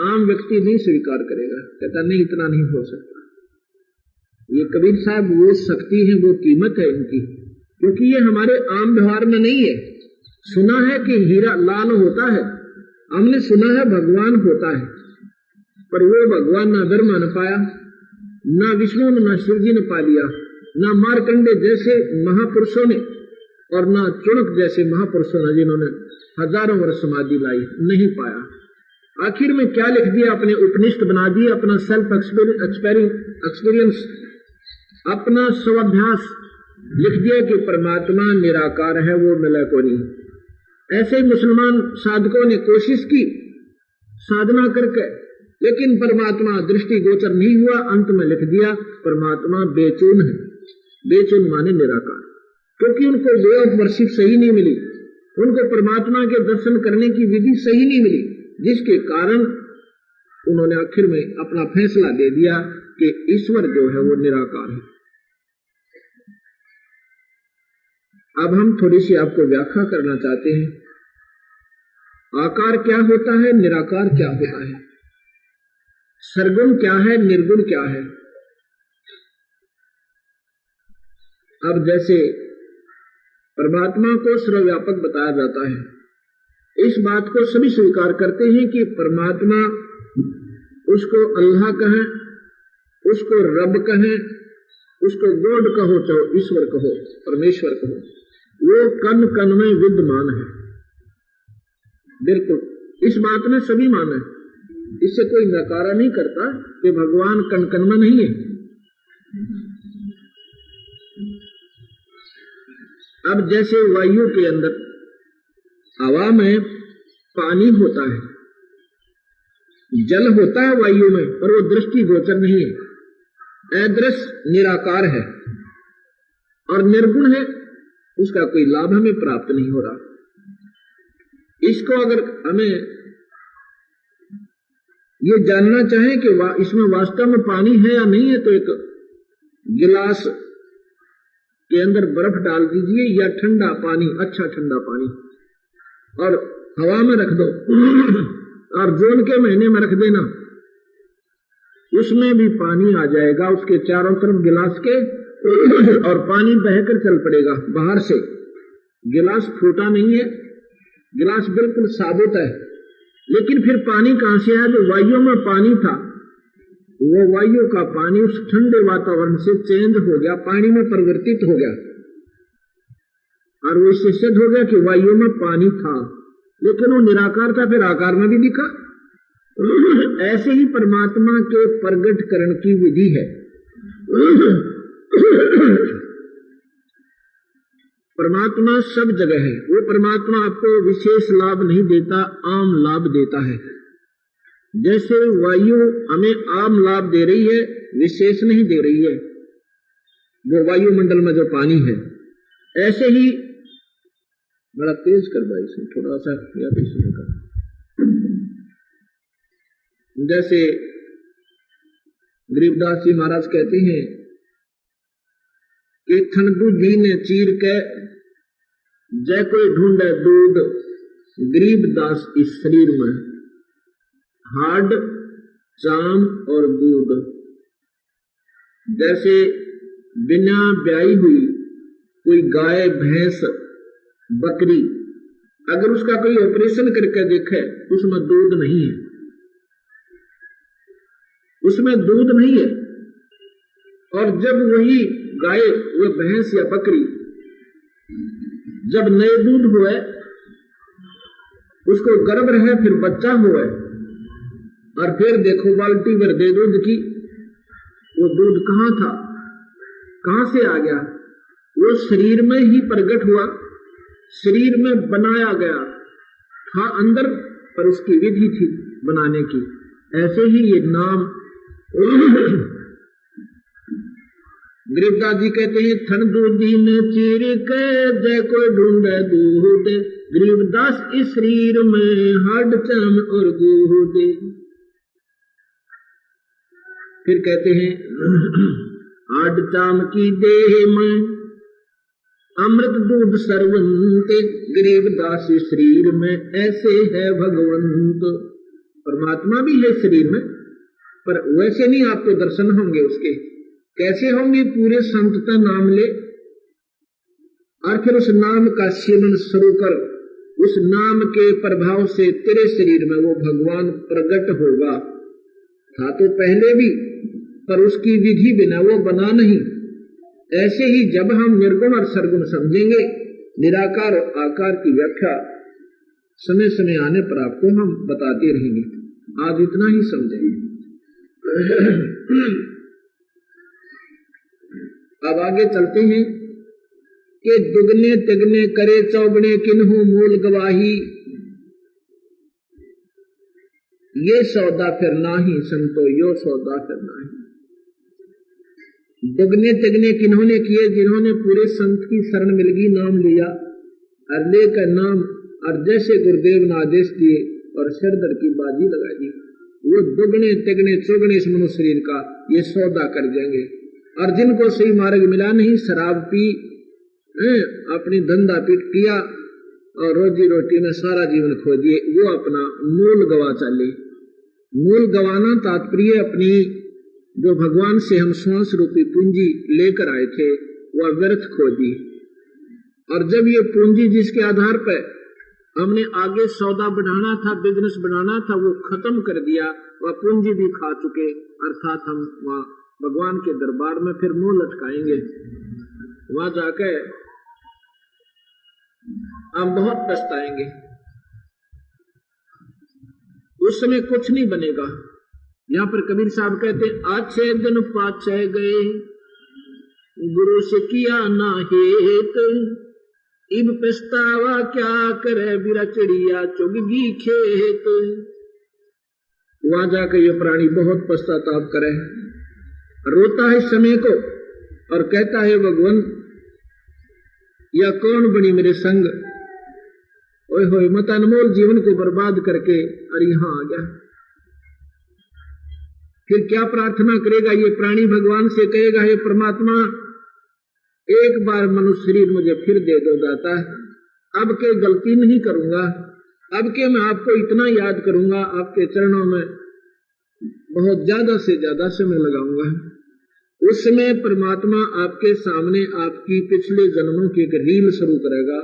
आम व्यक्ति नहीं स्वीकार करेगा, कहता नहीं इतना नहीं हो सकता। ये कबीर साहब वो शक्ति है, वो कीमत है इनकी, क्योंकि ये हमारे आम व्यवहार में नहीं है। सुना है कि हीरा लाल होता है, हमने सुना है भगवान होता है, पर वो भगवान ना ब्रह्मा ने पाया, ना विष्णु ने, ना शिव जी ने पा लिया, ना मार्कंडे जैसे महापुरुषों ने और ना चुनक जैसे महापुरुषों ने जिन्होंने हजारों वर्ष समाधि लाई, नहीं पाया। आखिर में क्या लिख दिया, अपने उपनिषद बना दिए, अपना सेल्फ एक्सपीरियंस, अपना स्वाभ्यास लिख दिया कि परमात्मा निराकार है, वो मिला को नहीं। ऐसे ही मुसलमान साधकों ने कोशिश की साधना करके, लेकिन परमात्मा दृष्टि गोचर नहीं हुआ। अंत में लिख दिया परमात्मा बेचून है, बेचून माने निराकार, क्योंकि उनको वे ऑफ वर्शिप सही नहीं मिली, उनको परमात्मा के दर्शन करने की विधि सही नहीं मिली, जिसके कारण उन्होंने आखिर में अपना फैसला दे दिया कि ईश्वर जो है वो निराकार है। अब हम थोड़ी सी आपको व्याख्या करना चाहते हैं। आकार क्या होता है, निराकार क्या होता है, सरगुण क्या है, निर्गुण क्या है। अब जैसे परमात्मा को सर्वव्यापक बताया जाता है, इस बात को सभी स्वीकार करते हैं कि परमात्मा, उसको अल्लाह कहें, उसको रब कहें, उसको गॉड कहो, चाहे ईश्वर कहो, परमेश्वर कहो, वो कण कण में विद्यमान है। बिल्कुल इस बात में सभी माने, इससे कोई नकारा नहीं करता कि भगवान कण कण में नहीं है। अब जैसे वायु के अंदर, हवा में पानी होता है, जल होता है वायु में, पर वो दृष्टि गोचर नहीं है, अदृश्य निराकार है और निर्गुण है, उसका कोई लाभ हमें प्राप्त नहीं हो रहा। इसको अगर हमें ये जानना चाहे कि इसमें वास्तव में पानी है या नहीं है, तो एक गिलास के अंदर बर्फ डाल दीजिए या ठंडा पानी, अच्छा ठंडा पानी, और हवा में रख दो और जून के महीने में रख देना, उसमें भी पानी आ जाएगा उसके चारों तरफ गिलास के, और पानी बहकर चल पड़ेगा बाहर से। गिलास फूटा नहीं है, गिलास बिल्कुल साबुत है, लेकिन फिर पानी कहां से आया? जो वायु में पानी था, वो वायु का पानी उस ठंडे वातावरण से चेंज हो गया, पानी में परिवर्तित हो गया, और वो इससे सिद्ध हो गया कि वायु में पानी था, लेकिन वो निराकार था, फिर आकार में भी दिखा। ऐसे ही परमात्मा के प्रगटकरण की विधि है। परमात्मा सब जगह है, वो परमात्मा आपको विशेष लाभ नहीं देता, आम लाभ देता है। जैसे वायु हमें आम लाभ दे रही है, विशेष नहीं दे रही है, वो वायुमंडल में जो पानी है। ऐसे ही बड़ा तेज कर भाई, इसमें थोड़ा सा या कर। जैसे गरीबदास जी महाराज कहते हैं कि थन दूधी ने चीर के जय कोई ढूंढे दूध, गरीबदास इस शरीर में हाड चाम और दूध। जैसे बिना ब्याई हुई कोई गाय, भैंस, बकरी, अगर उसका कोई ऑपरेशन करके देखे उसमें दूध नहीं है, उसमें दूध नहीं है। और जब वही गाय, वो भैंस या बकरी जब नए दूध हुए, उसको गर्भ रहे, फिर बच्चा हुए, और फिर देखो बाल्टी भर दे दूध की, वो दूध कहाँ था, कहां से आ गया? वो शरीर में ही प्रकट हुआ, शरीर में बनाया गया था अंदर, पर उसकी विधि थी बनाने की। ऐसे ही ये नाम गरीबदास जी कहते हैं, थन दूधी में चीर के जय कोई ढूंढे दूध, गरीबदास इस शरीर में हड्ड चाम और दूध। फिर कहते हैं, हड्ड चाम की देह में अमृत दूध सर्वंत, गरीबदास शरीर में ऐसे है भगवंत। परमात्मा भी है शरीर में, पर वैसे नहीं आपको दर्शन होंगे उसके। कैसे होंगे? पूरे संत का नाम ले और फिर उस नाम का सेवन शुरू कर, उस नाम के प्रभाव से तेरे शरीर में वो भगवान प्रकट होगा। था तो पहले भी, पर उसकी विधि बिना वो बना नहीं। ऐसे ही जब हम निर्गुण और सरगुण समझेंगे, निराकार और आकार की व्याख्या समय समय आने पर आपको हम बताते रहेंगे। आज इतना ही समझेंगे। अब आगे चलते हैं कि दुगने तिगने करे चौगने किन्हू मूल गवाही, ये सौदा फिर नाही संतो यो सौदा फिर नाही। दुगने तिगने किन्होंने किए? जिन्होंने पूरे संत की शरण मिल गई, नाम लिया और लेकर नाम, और जैसे गुरुदेव ने आदेश दिए और सिरदर की बाजी लगा दी, वो दुगने तिगने चौगने इस मनुष्य शरीर का ये सौदा कर देंगे। और जिनको सही मार्ग मिला नहीं, शराब पी अपनी धंधा पीट किया और रोजी रोटी में सारा जीवन खो दिए, वो अपना मूल गवा चले। मूल गवाना तात्पर्य अपनी जो भगवान से हम श्वास रूपी पूंजी लेकर आए थे वह व्यर्थ खो दी। और जब ये पूंजी जिसके आधार पर हमने आगे सौदा बढ़ाना था, बिजनेस बढ़ाना था, वो खत्म कर दिया, वह पूंजी भी खा चुके, अर्थात हम वहां भगवान के दरबार में फिर मुंह लटकाएंगे। वहां जाकर हम बहुत पछताएंगे। उस समय कुछ नहीं बनेगा। यहाँ पर कबीर साहब कहते, अच्छे दिन पाछे गए गुरु से किया ना हेत, इब पछतावा क्या करे बिरा चिड़िया चुगगी खेत। वहां जाकर ये प्राणी बहुत पश्चाताप करे, रोता है समय को और कहता है भगवान या कौन बनी मेरे संग, ओए होए मत अनमोल जीवन को बर्बाद करके और यहां आ गया। फिर क्या प्रार्थना करेगा ये प्राणी? भगवान से कहेगा, हे परमात्मा एक बार मनुष्य शरीर मुझे फिर दे दो दाता, अब के गलती नहीं करूंगा, अब के मैं आपको इतना याद करूंगा, आपके चरणों में बहुत ज्यादा से ज्यादा समय लगाऊंगा। उस समय परमात्मा आपके सामने आपकी पिछले जन्मों की एक रील शुरू करेगा,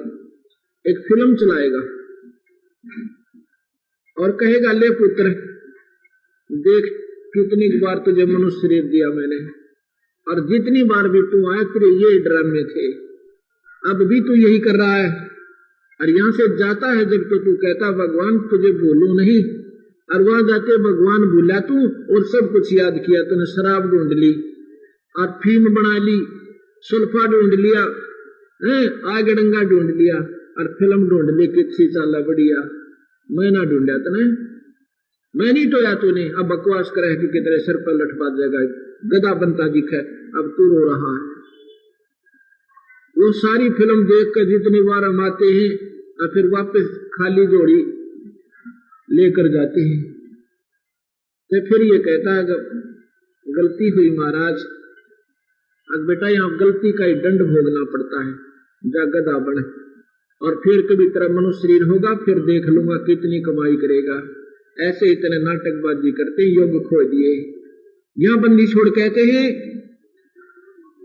एक फिल्म चलाएगा और कहेगा, ले पुत्र देख कितनी बार तुझे मनुष्य शरीर दिया मैंने, और जितनी बार भी तू आया तेरे ये ड्रामे थे, अब भी तू यही कर रहा है। और यहां से जाता है जब तो तू कहता भगवान तुझे भूलू नहीं, और वहां जाते भगवान भूला तू और सब कुछ याद किया। तूने शराब ढूंढ ली और फीम बना ली, सुल्फा ढूंढ लिया, आग डंगा ढूंढ लिया और फिल्म ढूंढ ली, किसी चाला बढ़िया। मैं ना ढूंढा तूने, मैं नहीं टोया तूने, अब बकवास करे कि तेरे सर पर लटपा जाएगा, गधा बनता दिखे, अब तू रो रहा है। वो सारी फिल्म देखकर जितनी बार हम आते हैं और फिर वापस खाली जोड़ी लेकर जाते हैं, तो फिर ये कहता है गलती हुई महाराज, अब बेटा यहाँ गलती का ही दंड भोगना पड़ता है, जा गधा बने, और फिर कभी तेरा मनुष्य शरीर होगा फिर देख लूंगा कितनी कमाई करेगा। ऐसे इतने नाटकबाजी करते योग खो दिए। यहाँ बंदी छोड़ कहते हैं,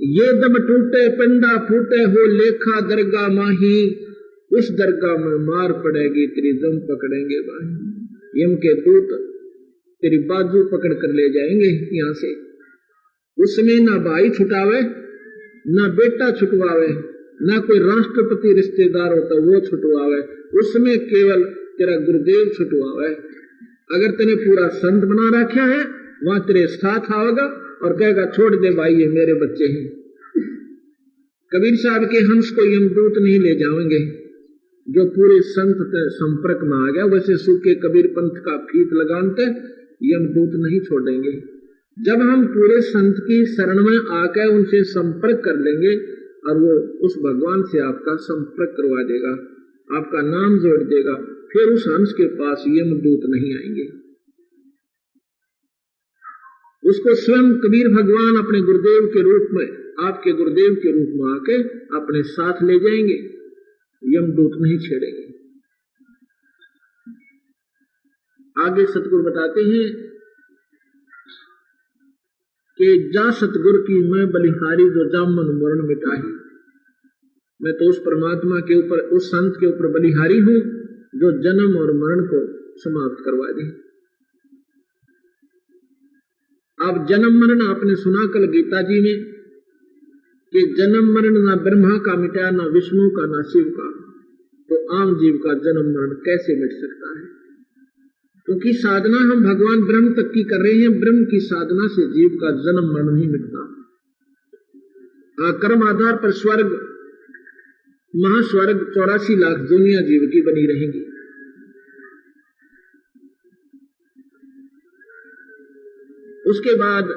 ये दम टूटे पंडा फूटे हो लेखा दरगाह माही, उस दरगाह में मार पड़ेगी तेरी दम पकड़ेंगे भाई। यम के दूत तेरी बाजू पकड़ कर ले जाएंगे यहाँ से। उसमें ना भाई छुटावे, ना बेटा छुटवावे, ना कोई राष्ट्रपति रिश्तेदार होता वो छुटवावे, उसमें केवल तेरा गुरुदेव छुटवावे। अगर तेने पूरा संत बना रखा है वहां तेरे साथ आएगा और कहेगा छोड़ दे भाई ये मेरे बच्चे हैं। कबीर साहब के हंस को यमदूत नहीं ले जाएंगे जो पूरे संत के संपर्क में आ गया, वैसे सूखे कबीर पंथ का फीत लगाते यमदूत नहीं छोड़ेंगे। जब हम पूरे संत की शरण में आकर उनसे संपर्क कर लेंगे और वो उस भगवान से आपका संपर्क करवा देगा, आपका नाम जोड़ देगा, फिर उस हंस के पास यमदूत नहीं आएंगे। उसको स्वयं कबीर भगवान अपने गुरुदेव के रूप में, आपके गुरुदेव के रूप में आके अपने साथ ले जाएंगे, यमदूत नहीं छेड़ेंगे। आगे सतगुरु बताते हैं कि जा सतगुरु की मैं बलिहारी जो जामन मरण मिटाही। मैं तो उस परमात्मा के ऊपर, उस संत के ऊपर बलिहारी हूं जो जन्म और मरण को समाप्त करवा दे। अब जन्म मरण आपने सुना कल गीता जी में कि जन्म मरण ना ब्रह्मा का मिटा, ना विष्णु का, ना शिव का, तो आम जीव का जन्म मरण कैसे मिट सकता है? क्योंकि साधना हम भगवान ब्रह्म तक की कर रहे हैं, ब्रह्म की साधना से जीव का जन्म मरण नहीं मिटता। कर्म आधार पर स्वर्ग, महास्वर्ग 84 लाख दुनिया जीव की बनी रहेंगी। उसके बाद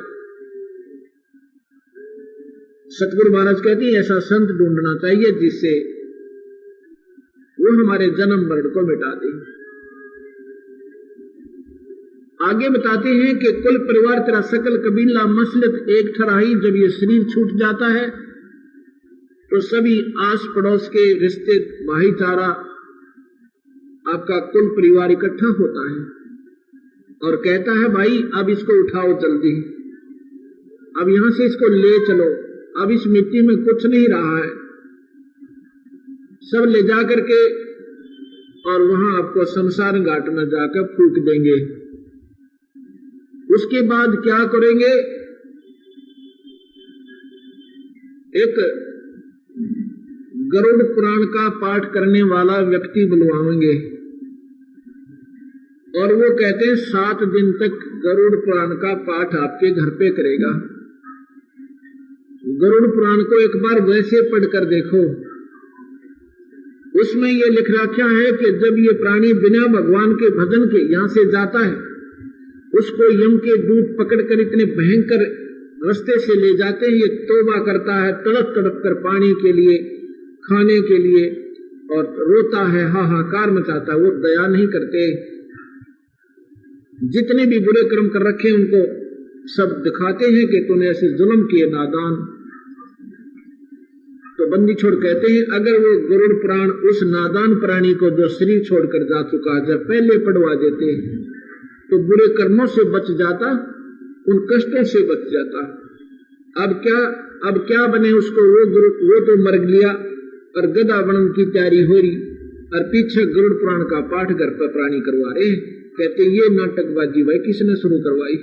सतगुरु महाराज कहते हैं ऐसा संत ढूंढना चाहिए जिससे वो हमारे जन्म मरण को मिटा दे। आगे बताते हैं कि कुल परिवार तेरा सकल कबीला मसलत एक ठराही, जब ये शरीर छूट जाता है तो सभी आस पड़ोस के रिश्ते भाईचारा आपका कुल परिवार इकट्ठा होता है और कहता है भाई अब इसको उठाओ जल्दी, अब यहां से इसको ले चलो, अब इस मिट्टी में कुछ नहीं रहा है। सब ले जा करके और वहां आपको शमशान घाट में जाकर फूंक देंगे। उसके बाद क्या करेंगे, एक गरुड़ पुराण का पाठ करने वाला व्यक्ति बुलवाएंगे और वो कहते हैं 7 दिन तक गरुड़ पुराण का पाठ आपके घर पे करेगा। गरुड़ पुराण को एक बार वैसे पढ़कर देखो, उसमें ये लिख रखा है कि जब ये प्राणी बिना भगवान के भजन के यहां से जाता है, उसको यम के दूत पकड़कर इतने भयंकर रास्ते से ले जाते हैं, ये तौबा करता है तड़प तड़प कर पानी के लिए, खाने के लिए, और रोता है, हाहाकार मचाता है। वो दया नहीं करते, जितने भी बुरे कर्म कर रखे उनको सब दिखाते हैं कि तूने ऐसे जुल्म किए नादान। तो बंदी छोड़ कहते हैं अगर वो गरुड़ पुराण उस नादान प्राणी को जो शरीर छोड़कर जा चुका जब पहले पढ़वा देते तो बुरे कर्मों से बच जाता, उन कष्टों से बच जाता। अब क्या बने उसको, वो तो मर लिया और गधा बनने की तैयारी हो रही और पीछे गरुड़ पुराण का पाठ घर पर प्राणी करवा रहे हैं। कहते ये नाटकबाजी भाई किसने शुरू करवाई,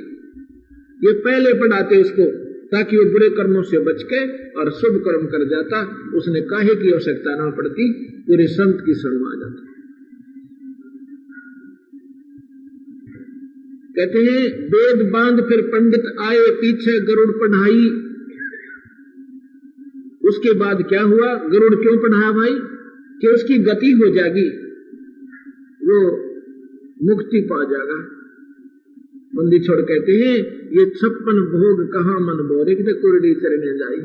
ये पहले पढ़ाते उसको ताकि वो बुरे कर्मों से बच के और शुभ कर्म कर जाता, उसने काहे की आवश्यकता ना पड़ती, पूरे संत की शरण आ जाता। कहते हैं वेद बांध फिर पंडित आए पीछे गरुड़ पढ़ाई। उसके बाद क्या हुआ, गरुड़ क्यों पढ़ाया भाई, कि उसकी गति हो जाएगी, वो मुक्ति पा जाएगा। बंदी छोड़ कहते हैं ये 56 भोग कहाँ मन बोरे कि कुरडी चरने जाई।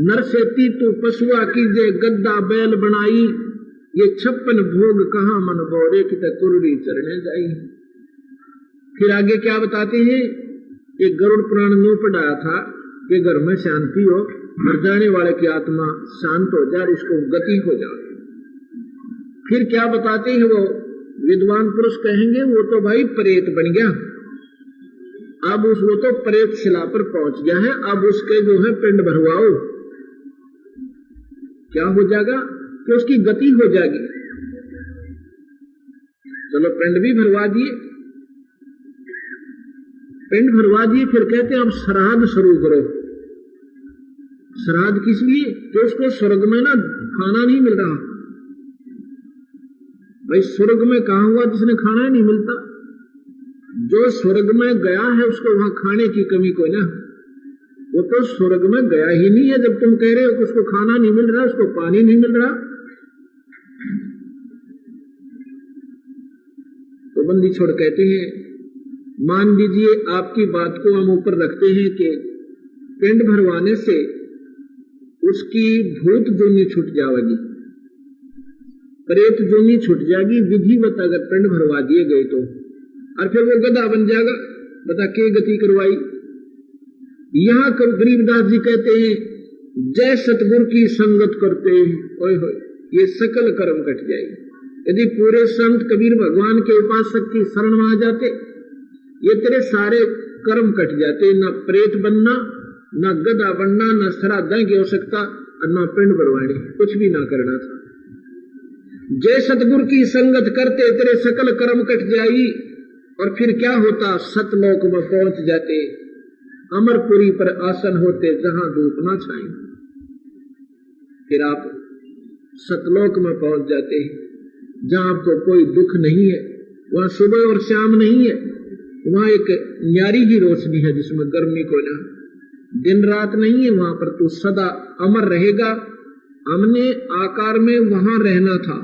नर से तू पशुआ कीजे गद्दा बैल बनाई, ये 56 भोग कहाँ मन बोरे कि कुरडी चरने जाई। फिर आगे क्या बताते हैं, ये गरुड़ पुराण में पढ़ाया था कि घर में शांति हो, मर जाने वाले की आत्मा शांत हो जाए, इसको गति हो जाए। फिर क्या बताते हैं वो विद्वान पुरुष कहेंगे वो तो भाई प्रेत बन गया, अब वो तो प्रेत शिला पर पहुंच गया है, अब उसके जो है पिंड भरवाओ। क्या हो जाएगा कि उसकी गति हो जाएगी। चलो पिंड भी भरवा दिए, पिंड भरवा दिए, फिर कहते हैं अब श्राद्ध शुरू करो। श्राद्ध किस लिए, कि उसको स्वर्ग में ना खाना नहीं मिल रहा। भाई स्वर्ग में कहा हुआ जिसने खाना नहीं मिलता, जो स्वर्ग में गया है उसको वहां खाने की कमी कोई ना, वो तो स्वर्ग में गया ही नहीं है। जब तुम कह रहे हो कि उसको खाना नहीं मिल रहा, उसको पानी नहीं मिल रहा, तो बंदी छोड़ कहते हैं मान लीजिए आपकी बात को हम ऊपर रखते हैं कि पिंड भरवाने से उसकी भूत जोनी छूट जाएगी, प्रेत जोनी छूट जाएगी विधिवत अगर पिंड भरवा दिए गए तो, और फिर वो गधा बन जाएगा। बता के गति करवाई। यहां गरीबदास जी कहते हैं जय सतगुरु की संगत करते ओए होए ये सकल कर्म कट जाएगी। यदि पूरे संत कबीर भगवान के उपासक की शरण में आ जाते, ये तेरे सारे कर्म कट जाते, न प्रेत बनना, न गधा बनना, न श्राद्ध की आवश्यकता और न पिंड भरवाने, कुछ भी ना करना था। जय सतगुरु की संगत करते तेरे सकल कर्म कट जाई, और फिर क्या होता, सतलोक में पहुंच जाते, अमरपुरी पर आसन होते जहां धूप ना छाई। फिर आप सतलोक में पहुंच जाते जहां आपको कोई दुख नहीं है, वहां सुबह और शाम नहीं है, वहां एक न्यारी की रोशनी है जिसमें गर्मी को ना, दिन रात नहीं है, वहां पर तू सदा अमर रहेगा। हमने आकार में वहां रहना था,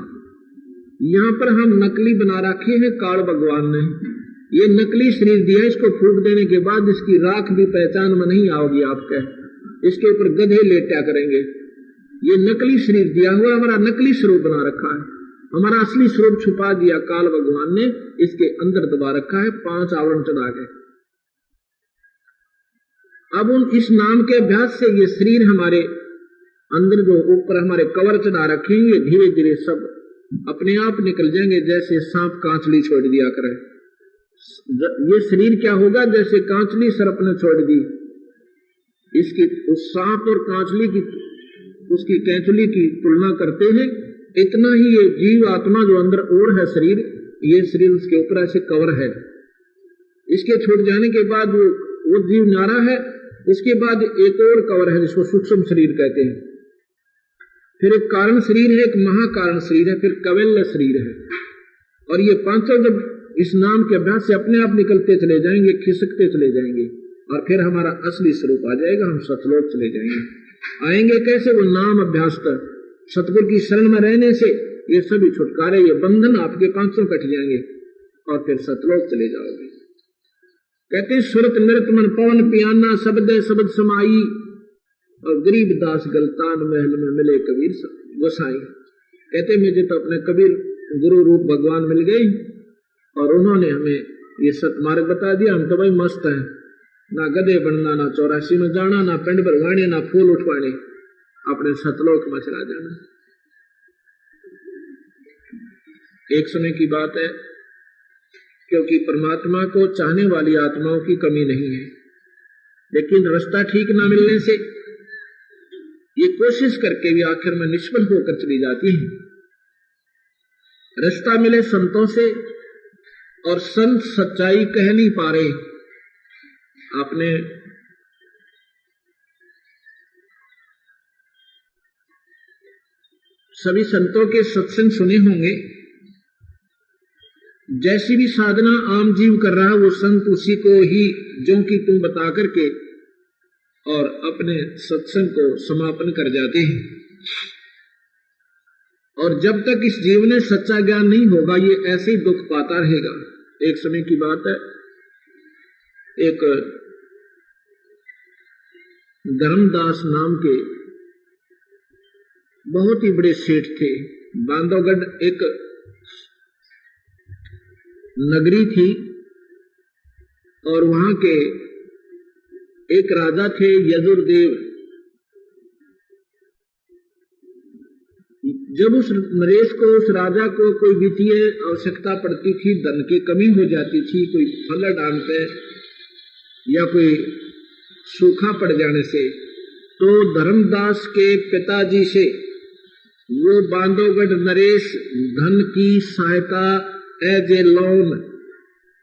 यहाँ पर हम नकली बना रखे हैं। काल भगवान ने ये नकली शरीर दिया, इसको फूंक देने के बाद इसकी राख भी पहचान में नहीं आओगी आपके, इसके ऊपर गधे लेटा करेंगे। ये नकली शरीर दिया हुआ, हमारा नकली स्वरूप बना रखा है, हमारा असली स्वरूप छुपा दिया काल भगवान ने, इसके अंदर दबा रखा है 5 आवरण चढ़ा के। अब उन इस नाम के अभ्यास से ये शरीर हमारे अंदर जो ऊपर हमारे कवर चढ़ा रखेंगे, धीरे धीरे सब अपने आप निकल जाएंगे, जैसे सांप कांचली छोड़ दिया करे। ये शरीर क्या होगा, जैसे कांचली सर्प ने छोड़ दी। इसकी उस सांप और कांचली की उसकी कैंचुली की तुलना करते हैं, इतना ही ये जीव आत्मा जो अंदर और है शरीर, ये शरीर उसके ऊपर ऐसे कवर है। इसके छूट जाने के बाद वो जीव नारा है, इसके बाद एक और कवर है जिसको सूक्ष्म शरीर कहते हैं। फिर एक कारण शरीर है, एक महाकारण शरीर है, फिर कवल्य शरीर है। और ये पांचों जब इस नाम के अभ्यास से अपने आप निकलते चले जाएंगे, खिसकते चले जाएंगे, और फिर हमारा असली स्वरूप आ जाएगा, हम सतलोक चले जाएंगे। आएंगे कैसे? वो नाम अभ्यास कर सतगुरु की शरण में रहने से ये सभी छुटकारे, ये बंधन आपके पांचों कट जाएंगे और फिर सतलोक चले जाओगे। कहते हैं सुरत नृत मन पवन पियाना शब्द शब्द समाई, और गरीब दास गलतान महल में मिले कबीर गोसाई। कहते मुझे तो अपने कबीर गुरु रूप भगवान मिल गए और उन्होंने हमें ये सतमार्ग बता दिया। हम तो भाई मस्त हैं, ना गधे बनना, ना 84 में जाना, ना पिंड भरवाने, ना फूल उठवाने, अपने सतलोक में चला जाना। एक समय की बात है, क्योंकि परमात्मा को चाहने वाली आत्माओं की कमी नहीं है, लेकिन रास्ता ठीक ना मिलने से ये कोशिश करके भी आखिर में निष्फल होकर चली जाती है। रास्ता मिले संतों से और संत सच्चाई कह नहीं पा रहे। आपने सभी संतों के सत्संग सुने होंगे। जैसी भी साधना आम जीव कर रहा है, वो संत उसी को ही जो कि तुम बता करके और अपने सत्संग को समापन कर जाते हैं। और जब तक इस जीव ने सच्चा ज्ञान नहीं होगा, ये ऐसे ही दुख पाता रहेगा। एक समय की बात है, एक धर्मदास नाम के बहुत ही बड़े सेठ थे। बांधवगढ़ एक नगरी थी और वहां के एक राजा थे यजुर्देव। जब उस नरेश को, उस राजा को कोई वित्तीय आवश्यकता पड़ती थी, धन की कमी हो जाती थी, कोई फल डाल पे या कोई सूखा पड़ जाने से, तो धर्मदास के पिताजी से वो बांधवगढ़ नरेश धन की सहायता एज ए लोन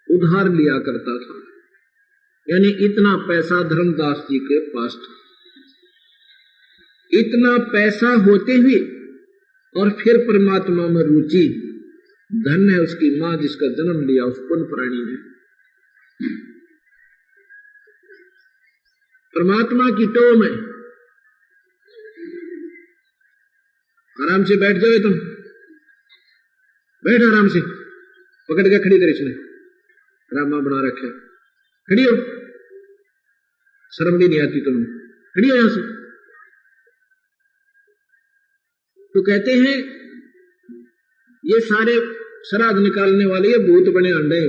उधार लिया करता था। यानी इतना पैसा धर्मदास जी के पास था। इतना पैसा होते हुए और फिर परमात्मा में रुचि, धन है उसकी मां जिसका जन्म लिया उस पुण्य प्राणी ने। परमात्मा की टो में आराम से बैठ जाओ, तुम बैठ आराम से, पकड़ के खड़ी कर, इसने रामा बना रखे, खड़ी हो, शर्म भी नहीं आती तुम्हें, खड़ी हो यहां से। तो कहते हैं ये सारे श्राद्ध निकालने वाले ये भूत बने अंडे,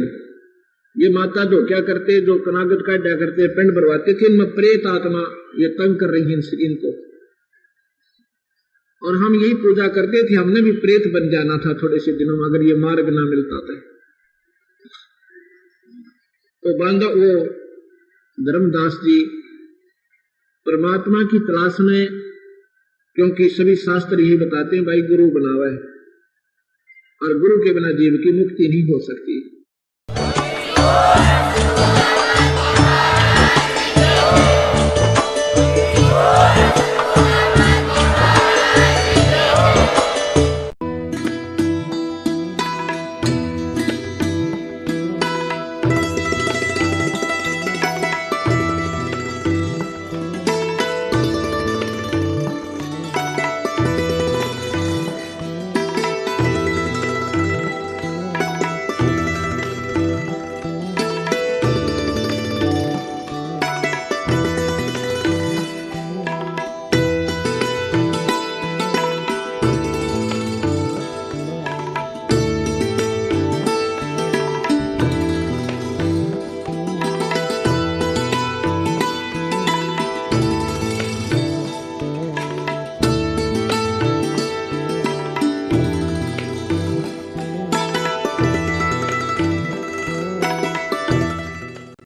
ये माता जो क्या करते, जो कनागत काटा करते, पिंड भरवाते थे, इनमें प्रेत आत्मा ये तंग कर रही है इनको, और हम यही पूजा करते थे। हमने भी प्रेत बन जाना था थोड़े से दिनों में, अगर ये मार्ग ना मिलता था। तो बांधा वो धर्मदास जी परमात्मा की तलाश में, क्योंकि सभी शास्त्र यही बताते हैं भाई गुरु बनावा है, और गुरु के बिना जीव की मुक्ति नहीं हो सकती।